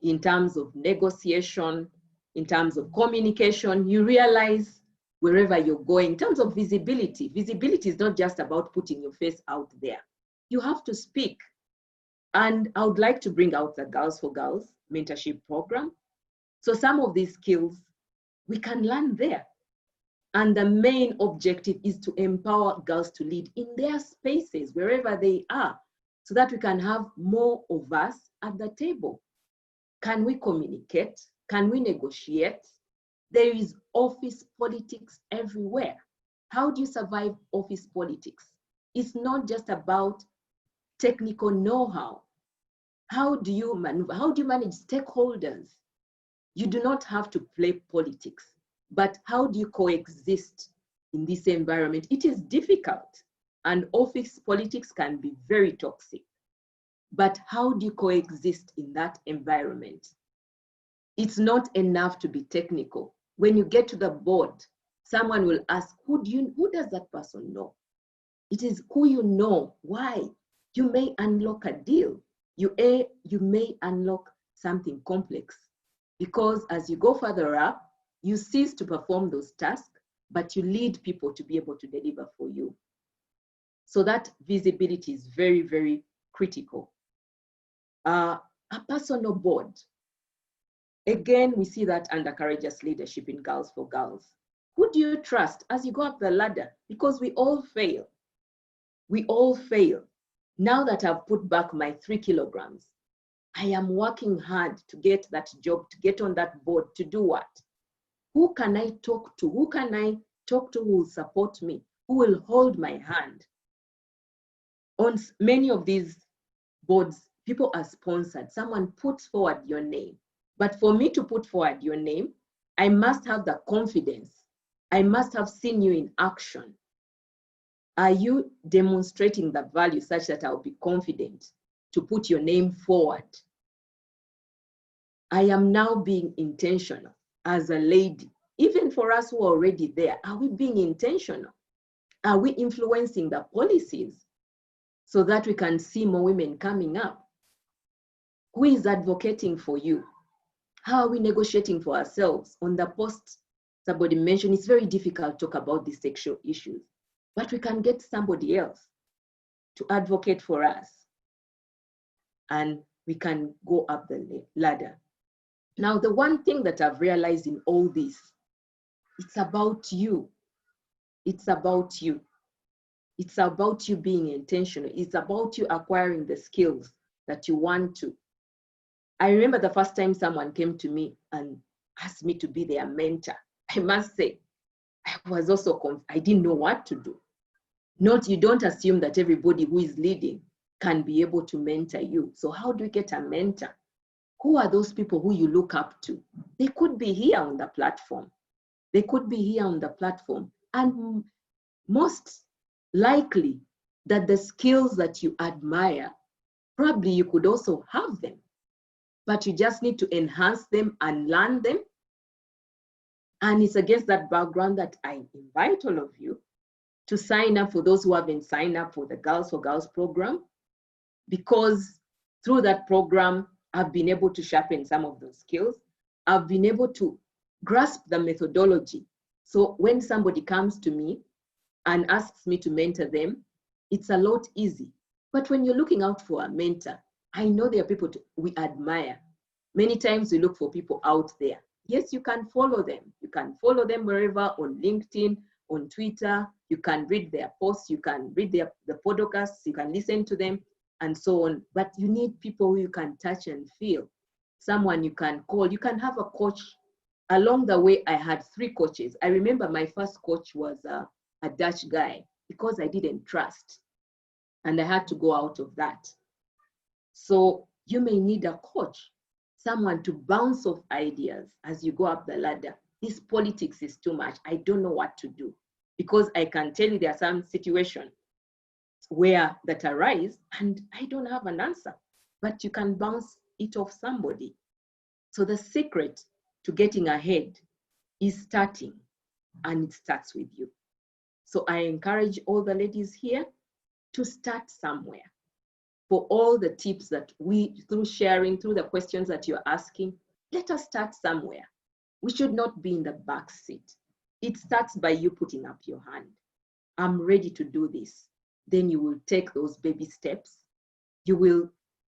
in terms of negotiation, in terms of communication, you realize wherever you're going, in terms of visibility, visibility is not just about putting your face out there. You have to speak. And I would like to bring out the Girls for Girls mentorship program. So some of these skills we can learn there. And the main objective is to empower girls to lead in their spaces, wherever they are, so that we can have more of us at the table. Can we communicate? Can we negotiate? There is office politics everywhere. How do you survive office politics? It's not just about technical know-how. How do you maneuver? How do you manage stakeholders? You do not have to play politics, but how do you coexist in this environment? It is difficult, and office politics can be very toxic. But how do you coexist in that environment? It's not enough to be technical. When you get to the board, someone will ask, who does that person know? It is who you know. Why? You may unlock a deal. You may unlock something complex, because as you go further up, you cease to perform those tasks, but you lead people to be able to deliver for you. So that visibility is very, very critical. A personal board. Again, we see that under courageous leadership in Girls for Girls. Who do you trust as you go up the ladder? Because we all fail. We all fail. Now that I've put back my 3 kilograms, I am working hard to get that job, to get on that board, to do what? Who can I talk to? Who can I talk to who will support me? Who will hold my hand? On many of these boards, people are sponsored. Someone puts forward your name. But for me to put forward your name, I must have the confidence. I must have seen you in action. Are you demonstrating the value such that I'll be confident to put your name forward? I am now being intentional as a lady. Even for us who are already there, are we being intentional? Are we influencing the policies so that we can see more women coming up? Who is advocating for you? How are we negotiating for ourselves? On the post, somebody mentioned it's very difficult to talk about these sexual issues, but we can get somebody else to advocate for us, and we can go up the ladder. Now, the one thing that I've realized in all this, it's about you. It's about you. It's about you being intentional. It's about you acquiring the skills that you want to. I remember the first time someone came to me and asked me to be their mentor. I must say, I was also, I didn't know what to do. You don't assume that everybody who is leading can be able to mentor you. So how do you get a mentor? Who are those people who you look up to? They could be here on the platform. They could be here on the platform. And most likely that the skills that you admire, probably you could also have them, but you just need to enhance them and learn them. And it's against that background that I invite all of you to sign up, for those who haven't signed up for the Girls for Girls program, because through that program, I've been able to sharpen some of those skills. I've been able to grasp the methodology. So when somebody comes to me and asks me to mentor them, it's a lot easy. But when you're looking out for a mentor, I know there are people we admire. Many times we look for people out there. Yes, you can follow them. You can follow them wherever, on LinkedIn, on Twitter. You can read their posts, you can read the podcasts, you can listen to them, and so on. But you need people who you can touch and feel. Someone you can call. You can have a coach. Along the way, I had 3 coaches. I remember my first coach was a Dutch guy, because I didn't trust. And I had to go out of that. So you may need a coach, someone to bounce off ideas as you go up the ladder. This politics is too much. I don't know what to do. Because I can tell you there are some situations where that arise and I don't have an answer, but you can bounce it off somebody. So the secret to getting ahead is starting, and it starts with you. So I encourage all the ladies here to start somewhere. For all the tips that through sharing, through the questions that you're asking, let us start somewhere. We should not be in the back seat. It starts by you putting up your hand. I'm ready to do this. Then you will take those baby steps. You will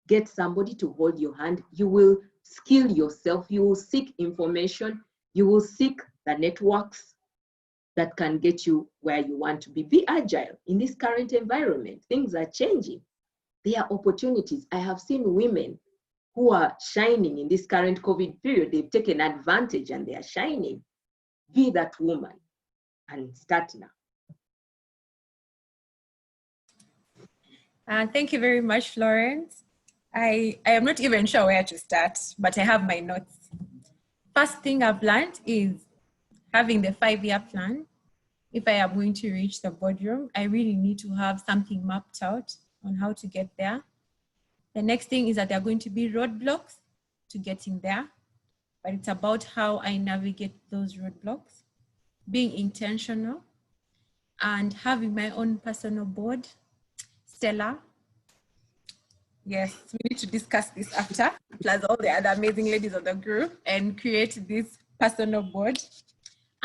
get somebody to hold your hand. You will skill yourself. You will seek information. You will seek the networks that can get you where you want to be. Be agile in this current environment. Things are changing. There are opportunities. I have seen women who are shining in this current COVID period. They've taken advantage and they are shining. Be that woman and start now. Thank you very much, Florence. I am not even sure where to start, but I have my notes. First thing I've learned is having the 5-year plan. If I am going to reach the boardroom, I really need to have something mapped out on how to get there. The next thing is that there are going to be roadblocks to getting there, but it's about how I navigate those roadblocks, being intentional, and having my own personal board. Stella, yes, we need to discuss this after, plus all the other amazing ladies of the group, and create this personal board.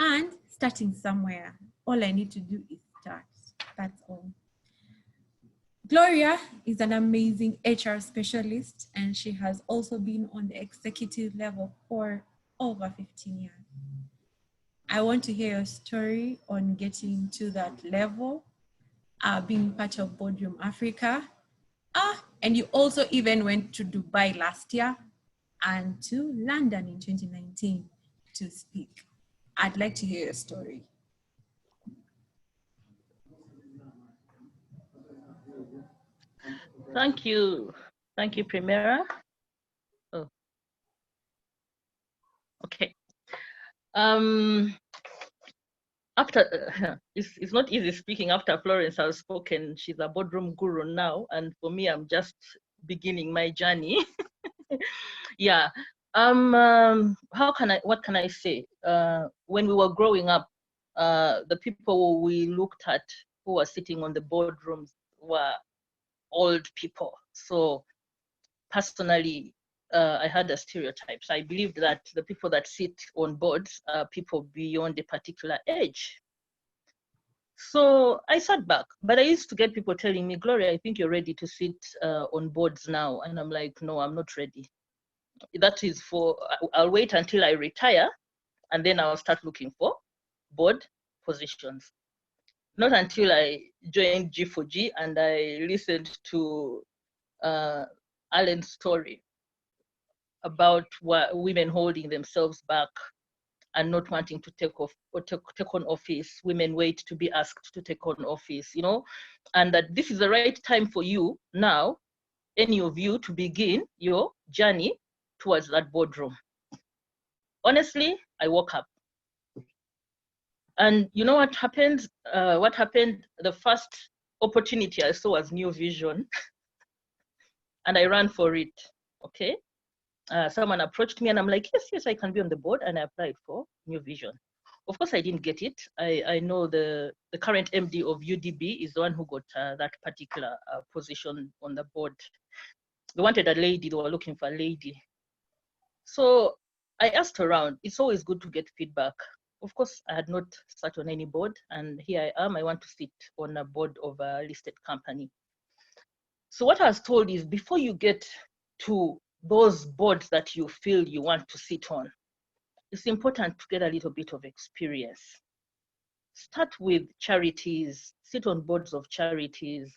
And starting somewhere. All I need to do is start. That's all. Gloria is an amazing HR specialist, and she has also been on the executive level for over 15 years. I want to hear your story on getting to that level, being part of Boardroom Africa. And you also even went to Dubai last year and to London in 2019 to speak. I'd like to hear your story. Thank you. Thank you, Primera. Oh, okay. After it's not easy speaking after Florence has spoken. She's a boardroom guru now, and for me, I'm just beginning my journey. Yeah. What can I say? When we were growing up, the people we looked at who were sitting on the boardrooms were old people. So personally, I had a stereotype. So I believed that the people that sit on boards are people beyond a particular age. So I sat back, but I used to get people telling me, Gloria, I think you're ready to sit on boards now. And I'm like, no, I'm not ready. That is for, I'll wait until I retire, and then I'll start looking for board positions. Not until I joined G4G and I listened to Alan's story about women holding themselves back and not wanting to take on office. Women wait to be asked to take on office, you know, and that this is the right time for you now, any of you, to begin your journey towards that boardroom. Honestly, I woke up. And you know what happened? The first opportunity I saw was New Vision, and I ran for it, okay? Someone approached me and I'm like, yes, I can be on the board, and I applied for New Vision. Of course, I didn't get it. I know the current MD of UDB is the one who got that particular position on the board. They wanted a lady, they were looking for a lady. So I asked around. It's always good to get feedback. Of course, I had not sat on any board, and here I am. I want to sit on a board of a listed company. So what I was told is, before you get to those boards that you feel you want to sit on, it's important to get a little bit of experience. Start with charities, sit on boards of charities,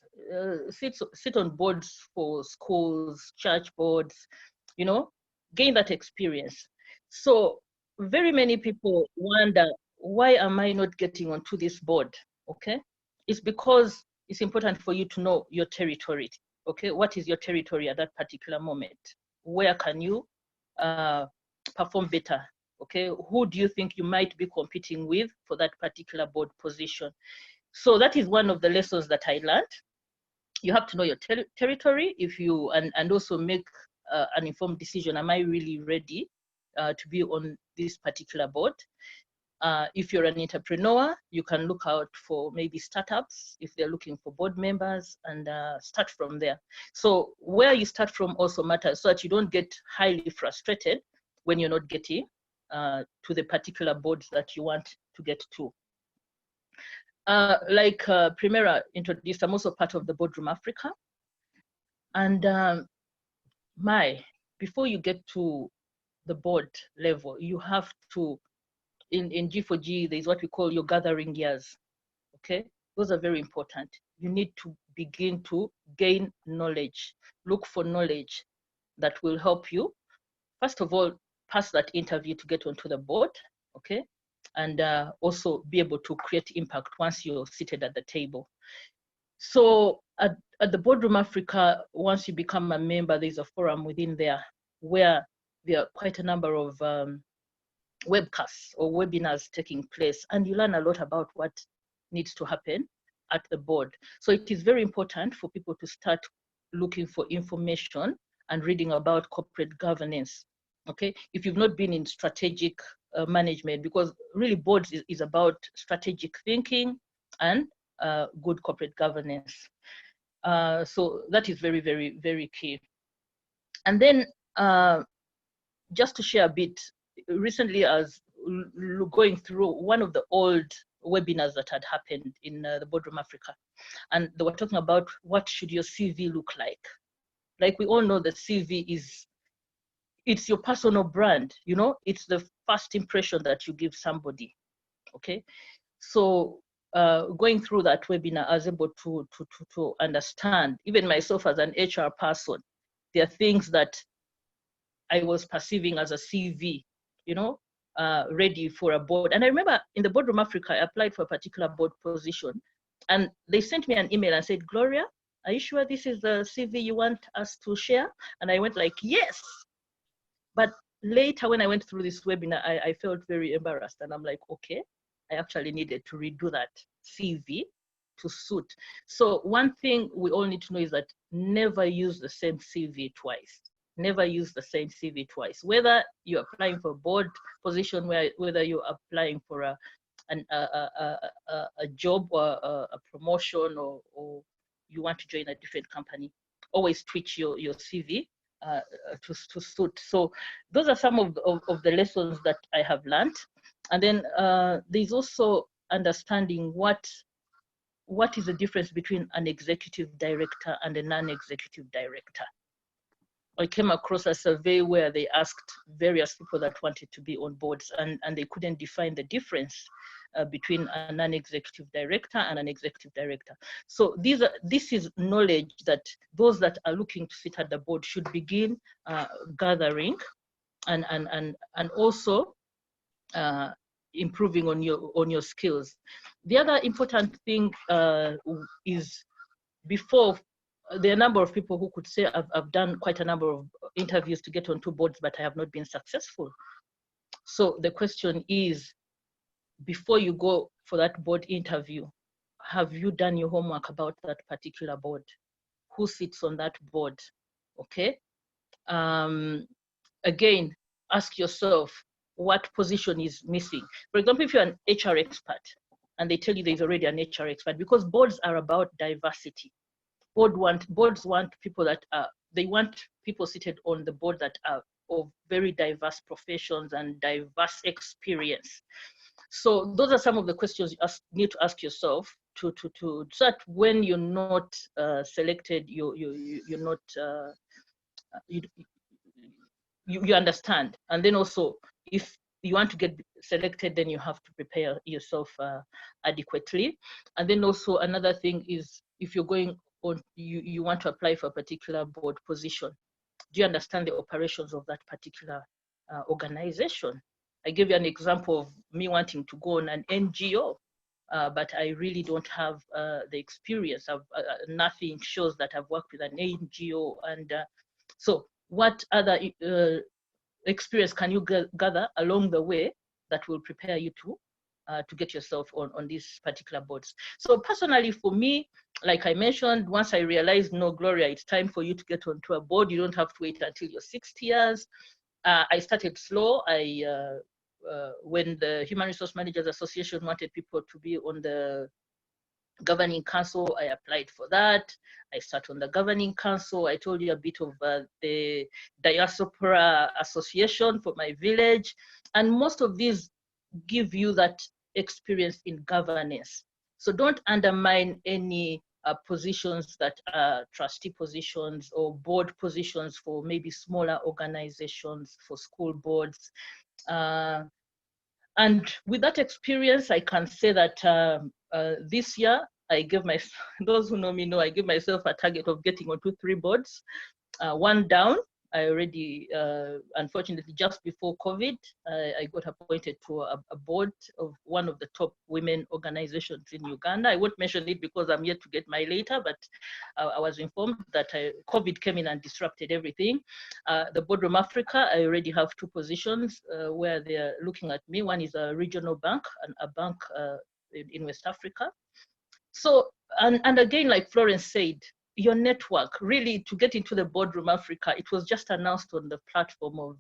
sit on boards for schools, church boards, you know, gain that experience. So very many people wonder, why am I not getting onto this board? Okay, it's because it's important for you to know your territory. Okay, what is your territory at that particular moment? Where can you perform better? Okay, who do you think you might be competing with for that particular board position? So that is one of the lessons that I learned. You have to know your territory if you, and also make an informed decision. Am I really ready to be on this particular board? If you're an entrepreneur, you can look out for maybe startups if they're looking for board members, and start from there. So where you start from also matters, so that you don't get highly frustrated when you're not getting to the particular boards that you want to get to. Like Primera introduced, I'm also part of the Boardroom Africa. And before you get to the board level, you have to, in G4G, there's what we call your gathering years, okay? Those are very important. You need to begin to gain knowledge, look for knowledge that will help you, first of all, pass that interview to get onto the board, okay? And also be able to create impact once you're seated at the table. So at the Boardroom Africa, once you become a member, there's a forum within there where there are quite a number of webcasts or webinars taking place, and you learn a lot about what needs to happen at the board. So it is very important for people to start looking for information and reading about corporate governance. Okay, if you've not been in strategic management, because really boards is about strategic thinking and good corporate governance. So that is very, very, very key. And then just to share a bit, recently I was going through one of the old webinars that had happened in the Boardroom Africa, and they were talking about what should your CV look like. Like we all know, the CV it's your personal brand, you know, it's the first impression that you give somebody, okay? So going through that webinar, I was able to understand, even myself as an HR person, there are things that I was perceiving as a CV, you know, ready for a board. And I remember in the Boardroom Africa, I applied for a particular board position, and they sent me an email and said, Gloria, are you sure this is the CV you want us to share? And I went like, yes. But later when I went through this webinar, I felt very embarrassed, and I'm like, okay, I actually needed to redo that CV to suit. So one thing we all need to know is that never use the same CV twice. Never use the same CV twice. Whether you're applying for a board position, whether you're applying for a job or a promotion, or you want to join a different company, always tweak your CV to suit. So those are some of the lessons that I have learned. And then there's also understanding what is the difference between an executive director and a non-executive director. I came across a survey where they asked various people that wanted to be on boards, and they couldn't define the difference between a non-executive director and an executive director. So this is knowledge that those that are looking to sit at the board should begin gathering, and also improving on your skills. The other important thing is, before, there are a number of people who could say, I've done quite a number of interviews to get onto boards, but I have not been successful. So the question is, before you go for that board interview, have you done your homework about that particular board? Who sits on that board? Okay. Again, ask yourself, what position is missing? For example, if you're an HR expert and they tell you there's already an HR expert, because boards are about diversity. Boards want people that they want people seated on the board that are of very diverse professions and diverse experience. So those are some of the questions you need to ask yourself so that when you're not selected, you're not you understand. And then also, if you want to get selected, then you have to prepare yourself adequately. And then also another thing is, if you're going on, you want to apply for a particular board position, do you understand the operations of that particular organization? I gave you an example of me wanting to go on an NGO, but I really don't have the experience. Nothing shows that I've worked with an NGO. And so what other experience can you gather along the way that will prepare you to get yourself on these particular boards? So personally, for me, like I mentioned, once I realized, no, Gloria, it's time for you to get onto a board. You don't have to wait until you're 60 years. I started slow. When the Human Resource Managers Association wanted people to be on the governing council, I applied for that. I sat on the governing council. I told you a bit of the Diaspora Association for my village. And most of these give you that experience in governance. So don't undermine any positions that are trustee positions or board positions for maybe smaller organizations, for school boards. And with that experience, I can say that this year, I gave those who know me know, I give myself a target of getting onto 3 boards, 1 down. I already, unfortunately, just before COVID, I got appointed to a board of one of the top women organizations in Uganda. I won't mention it because I'm yet to get my later, but I was informed that COVID came in and disrupted everything. The Boardroom Africa, I already have 2 positions where they're looking at me. One is a regional bank and a bank in West Africa. So, and again, like Florence said, your network, really, to get into the Boardroom Africa, it was just announced on the platform of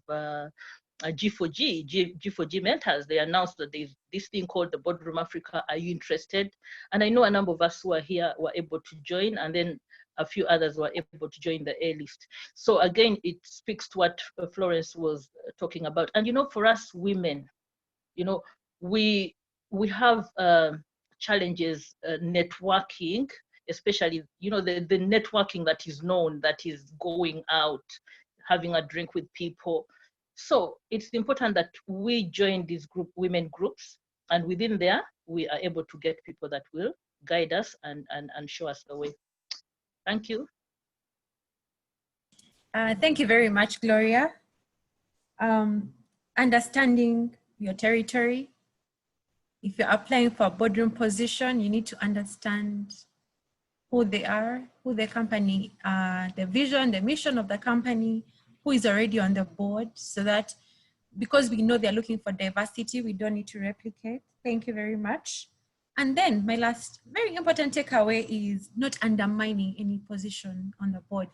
G4G Mentors. They announced that there's this thing called the Boardroom Africa. Are you interested? And I know a number of us who are here were able to join, and then a few others were able to join the A list. So again, it speaks to what Florence was talking about. And you know, for us women, you know, we have challenges networking, especially, you know, the networking that is known, that is going out, having a drink with people. So it's important that we join these women groups, and within there, we are able to get people that will guide us and show us the way. Thank you. Thank you very much, Gloria. Understanding your territory. If you're applying for a boardroom position, you need to understand who they are, who the company, the vision, the mission of the company, who is already on the board, so that because we know they're looking for diversity, we don't need to replicate. Thank you very much. And then my last very important takeaway is not undermining any position on the board.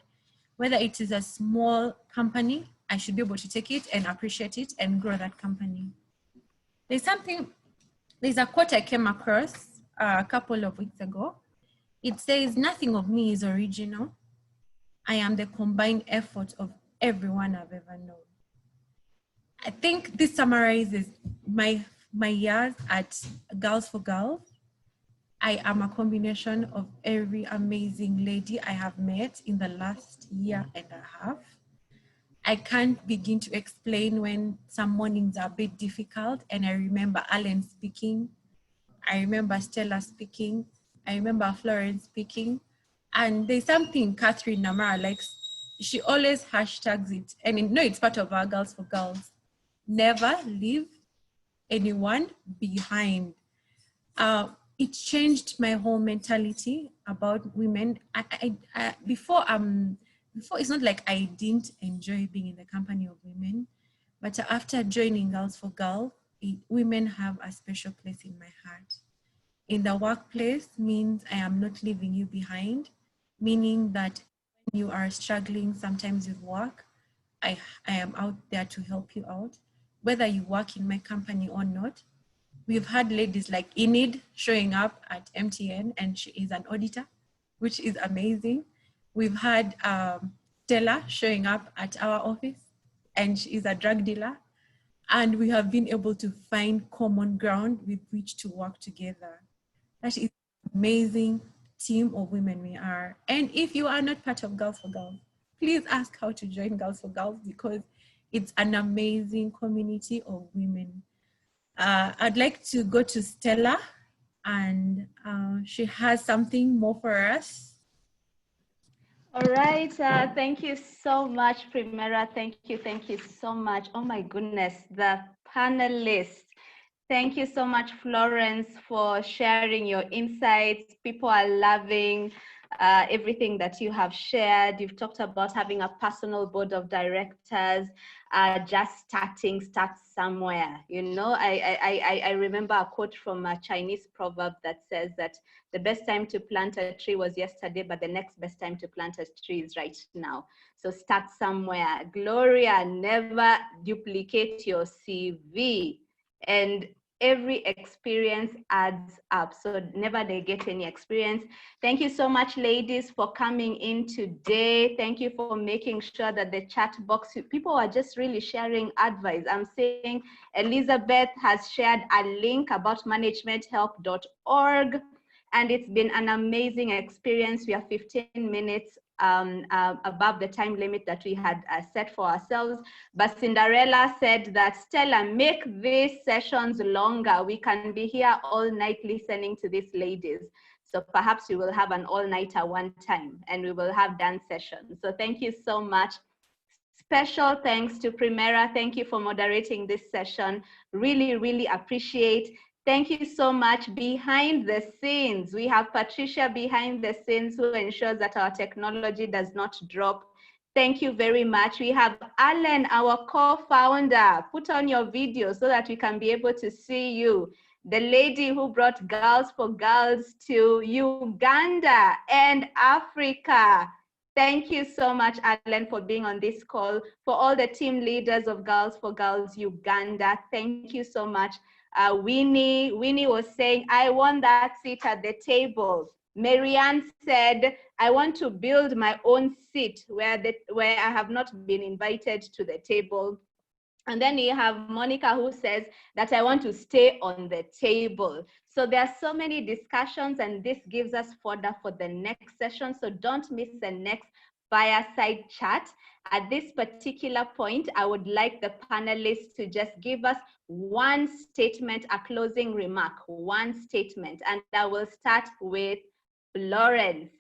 Whether it is a small company, I should be able to take it and appreciate it and grow that company. There's a quote I came across a couple of weeks ago. It says, "Nothing of me is original. I am the combined effort of everyone I've ever known." I think this summarizes my years at Girls for Girls. I am a combination of every amazing lady I have met in the last year and a half. I can't begin to explain when some mornings are a bit difficult, and I remember Alan speaking, I remember Stella speaking, I remember Florence speaking, and there's something Catherine Namara likes. She always hashtags it, and you know it's part of our Girls for Girls. Never leave anyone behind. It changed my whole mentality about women. Before it's not like I didn't enjoy being in the company of women, but after joining Girls for Girls, women have a special place in my heart. In the workplace means I am not leaving you behind, meaning that when you are struggling sometimes with work, I am out there to help you out, whether you work in my company or not. We've had ladies like Enid showing up at MTN, and she is an auditor, which is amazing. We've had Stella showing up at our office, and she is a drug dealer. And we have been able to find common ground with which to work together. That is an amazing team of women we are. And if you are not part of Girls for Girls, please ask how to join Girls for Girls, because it's an amazing community of women. I'd like to go to Stella, and she has something more for us. All right, thank you so much, Primera. Thank you so much. Oh my goodness, the panelists. Thank you so much, Florence, for sharing your insights. People are loving everything that you have shared. You've talked about having a personal board of directors, just start somewhere. You know, I remember a quote from a Chinese proverb that says that the best time to plant a tree was yesterday, but the next best time to plant a tree is right now. So start somewhere. Gloria, never duplicate your CV. And every experience adds up, so never negate any experience. Thank you so much, ladies, for coming in today. Thank you for making sure that the chat box, people are just really sharing advice. I'm saying Elizabeth has shared a link about managementhelp.org, and it's been an amazing experience. We are 15 minutes above the time limit that we had set for ourselves. But Cinderella said that, Stella, make these sessions longer. We can be here all night listening to these ladies. So perhaps we will have an all-nighter one time, and we will have dance sessions. So thank you so much. Special thanks to Primera. Thank you for moderating this session. Really, really appreciate. Thank you so much. Behind the scenes, we have Patricia behind the scenes, who ensures that our technology does not drop. Thank you very much. We have Alan, our co-founder. Put on your video so that we can be able to see you. The lady who brought Girls for Girls to Uganda and Africa. Thank you so much, Alan, for being on this call. For all the team leaders of Girls for Girls Uganda, thank you so much. Winnie was saying, I want that seat at the table. Marianne said, I want to build my own seat where I have not been invited to the table. And then you have Monica, who says that I want to stay on the table. So there are so many discussions, and this gives us fodder for the next session. So don't miss the next fireside chat. At this particular point, I would like the panelists to just give us one statement, a closing remark, one statement. And I will start with Florence.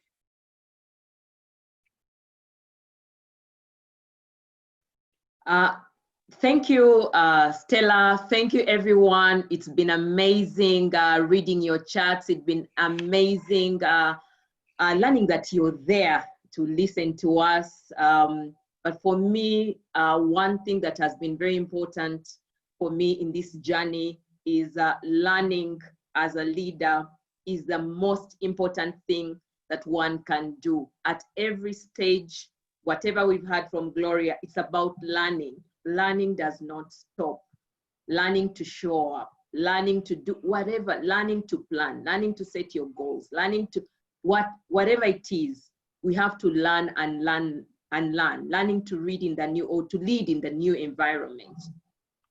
Thank you, Stella. Thank you, everyone. It's been amazing reading your chats. It's been amazing learning that you're there to listen to us. But for me, one thing that has been very important for me in this journey is learning as a leader is the most important thing that one can do. At every stage, whatever we've heard from Gloria, it's about learning. Learning does not stop. Learning to show up, learning to do whatever, learning to plan, learning to set your goals, learning to whatever it is, we have to learn and learn and learn, learning to read in the new, or to lead in the new environment.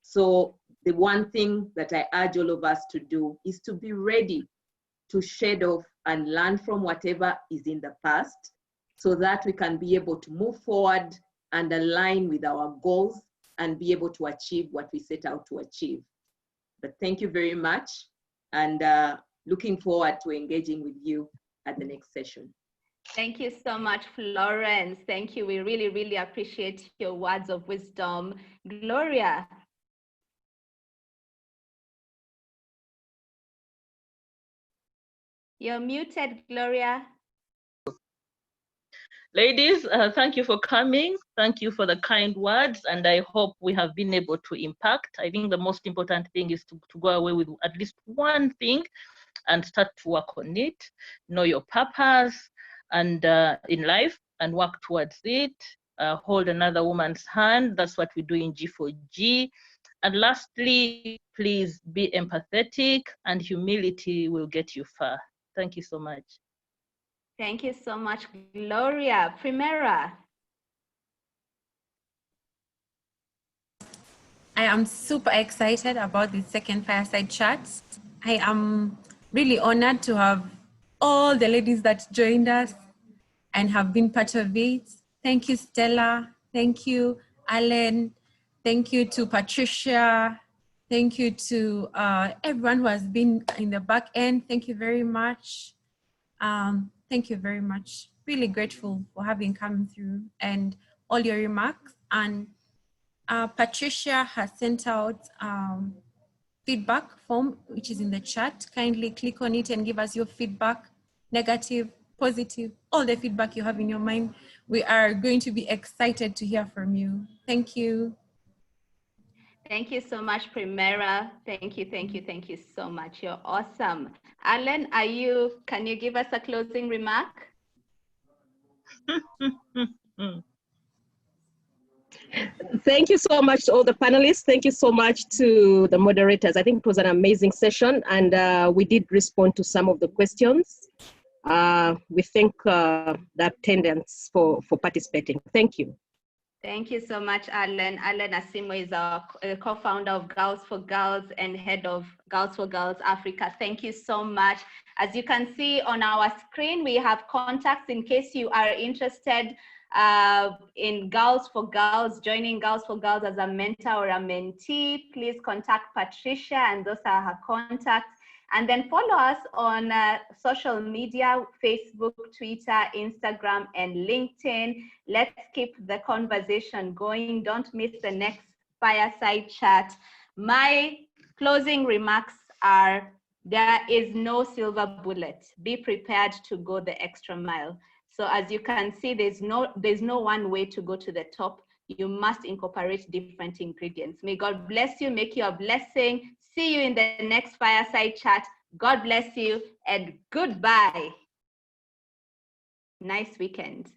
So the one thing that I urge all of us to do is to be ready to shed off and learn from whatever is in the past, so that we can be able to move forward and align with our goals and be able to achieve what we set out to achieve. But thank you very much, and looking forward to engaging with you at the next session. Thank you so much, Florence. Thank you. We really, really appreciate your words of wisdom. Gloria. You're muted, Gloria. Ladies, thank you for coming. Thank you for the kind words, and I hope we have been able to impact. I think the most important thing is to go away with at least one thing and start to work on it. Know your purpose and in life and work towards it. Hold another woman's hand. That's what we do in G4G. And lastly, please be empathetic, and humility will get you far. Thank you so much. Thank you so much, Gloria. Primera. I am super excited about the second fireside chat. I am really honored to have all the ladies that joined us and have been part of it. Thank you, Stella. Thank you, Alan. Thank you to Patricia. Thank you to everyone who has been in the back end. Thank you very much. Thank you very much. Really grateful for having come through and all your remarks. And Patricia has sent out feedback form, which is in the chat. Kindly click on it and give us your feedback, negative, positive, all the feedback you have in your mind. We are going to be excited to hear from you. Thank you. Thank you so much, Primera. Thank you, thank you, thank you so much. You're awesome. Alan, can you give us a closing remark? Thank you so much to all the panelists. Thank you so much to the moderators. I think it was an amazing session, and we did respond to some of the questions. We thank the attendants for participating. Thank you. Thank you so much, Alan. Alan Asimo is our co-founder of Girls for Girls and head of Girls for Girls Africa. Thank you so much. As you can see on our screen, we have contacts in case you are interested in Girls for Girls, joining Girls for Girls as a mentor or a mentee. Please contact Patricia, and those are her contacts. And then follow us on social media, Facebook, Twitter, Instagram, and LinkedIn. Let's keep the conversation going. Don't miss the next fireside chat. My closing remarks are, there is no silver bullet. Be prepared to go the extra mile. So as you can see, there's no one way to go to the top. You must incorporate different ingredients. May God bless you, make you a blessing. See you in the next fireside chat. God bless you and goodbye. Nice weekend.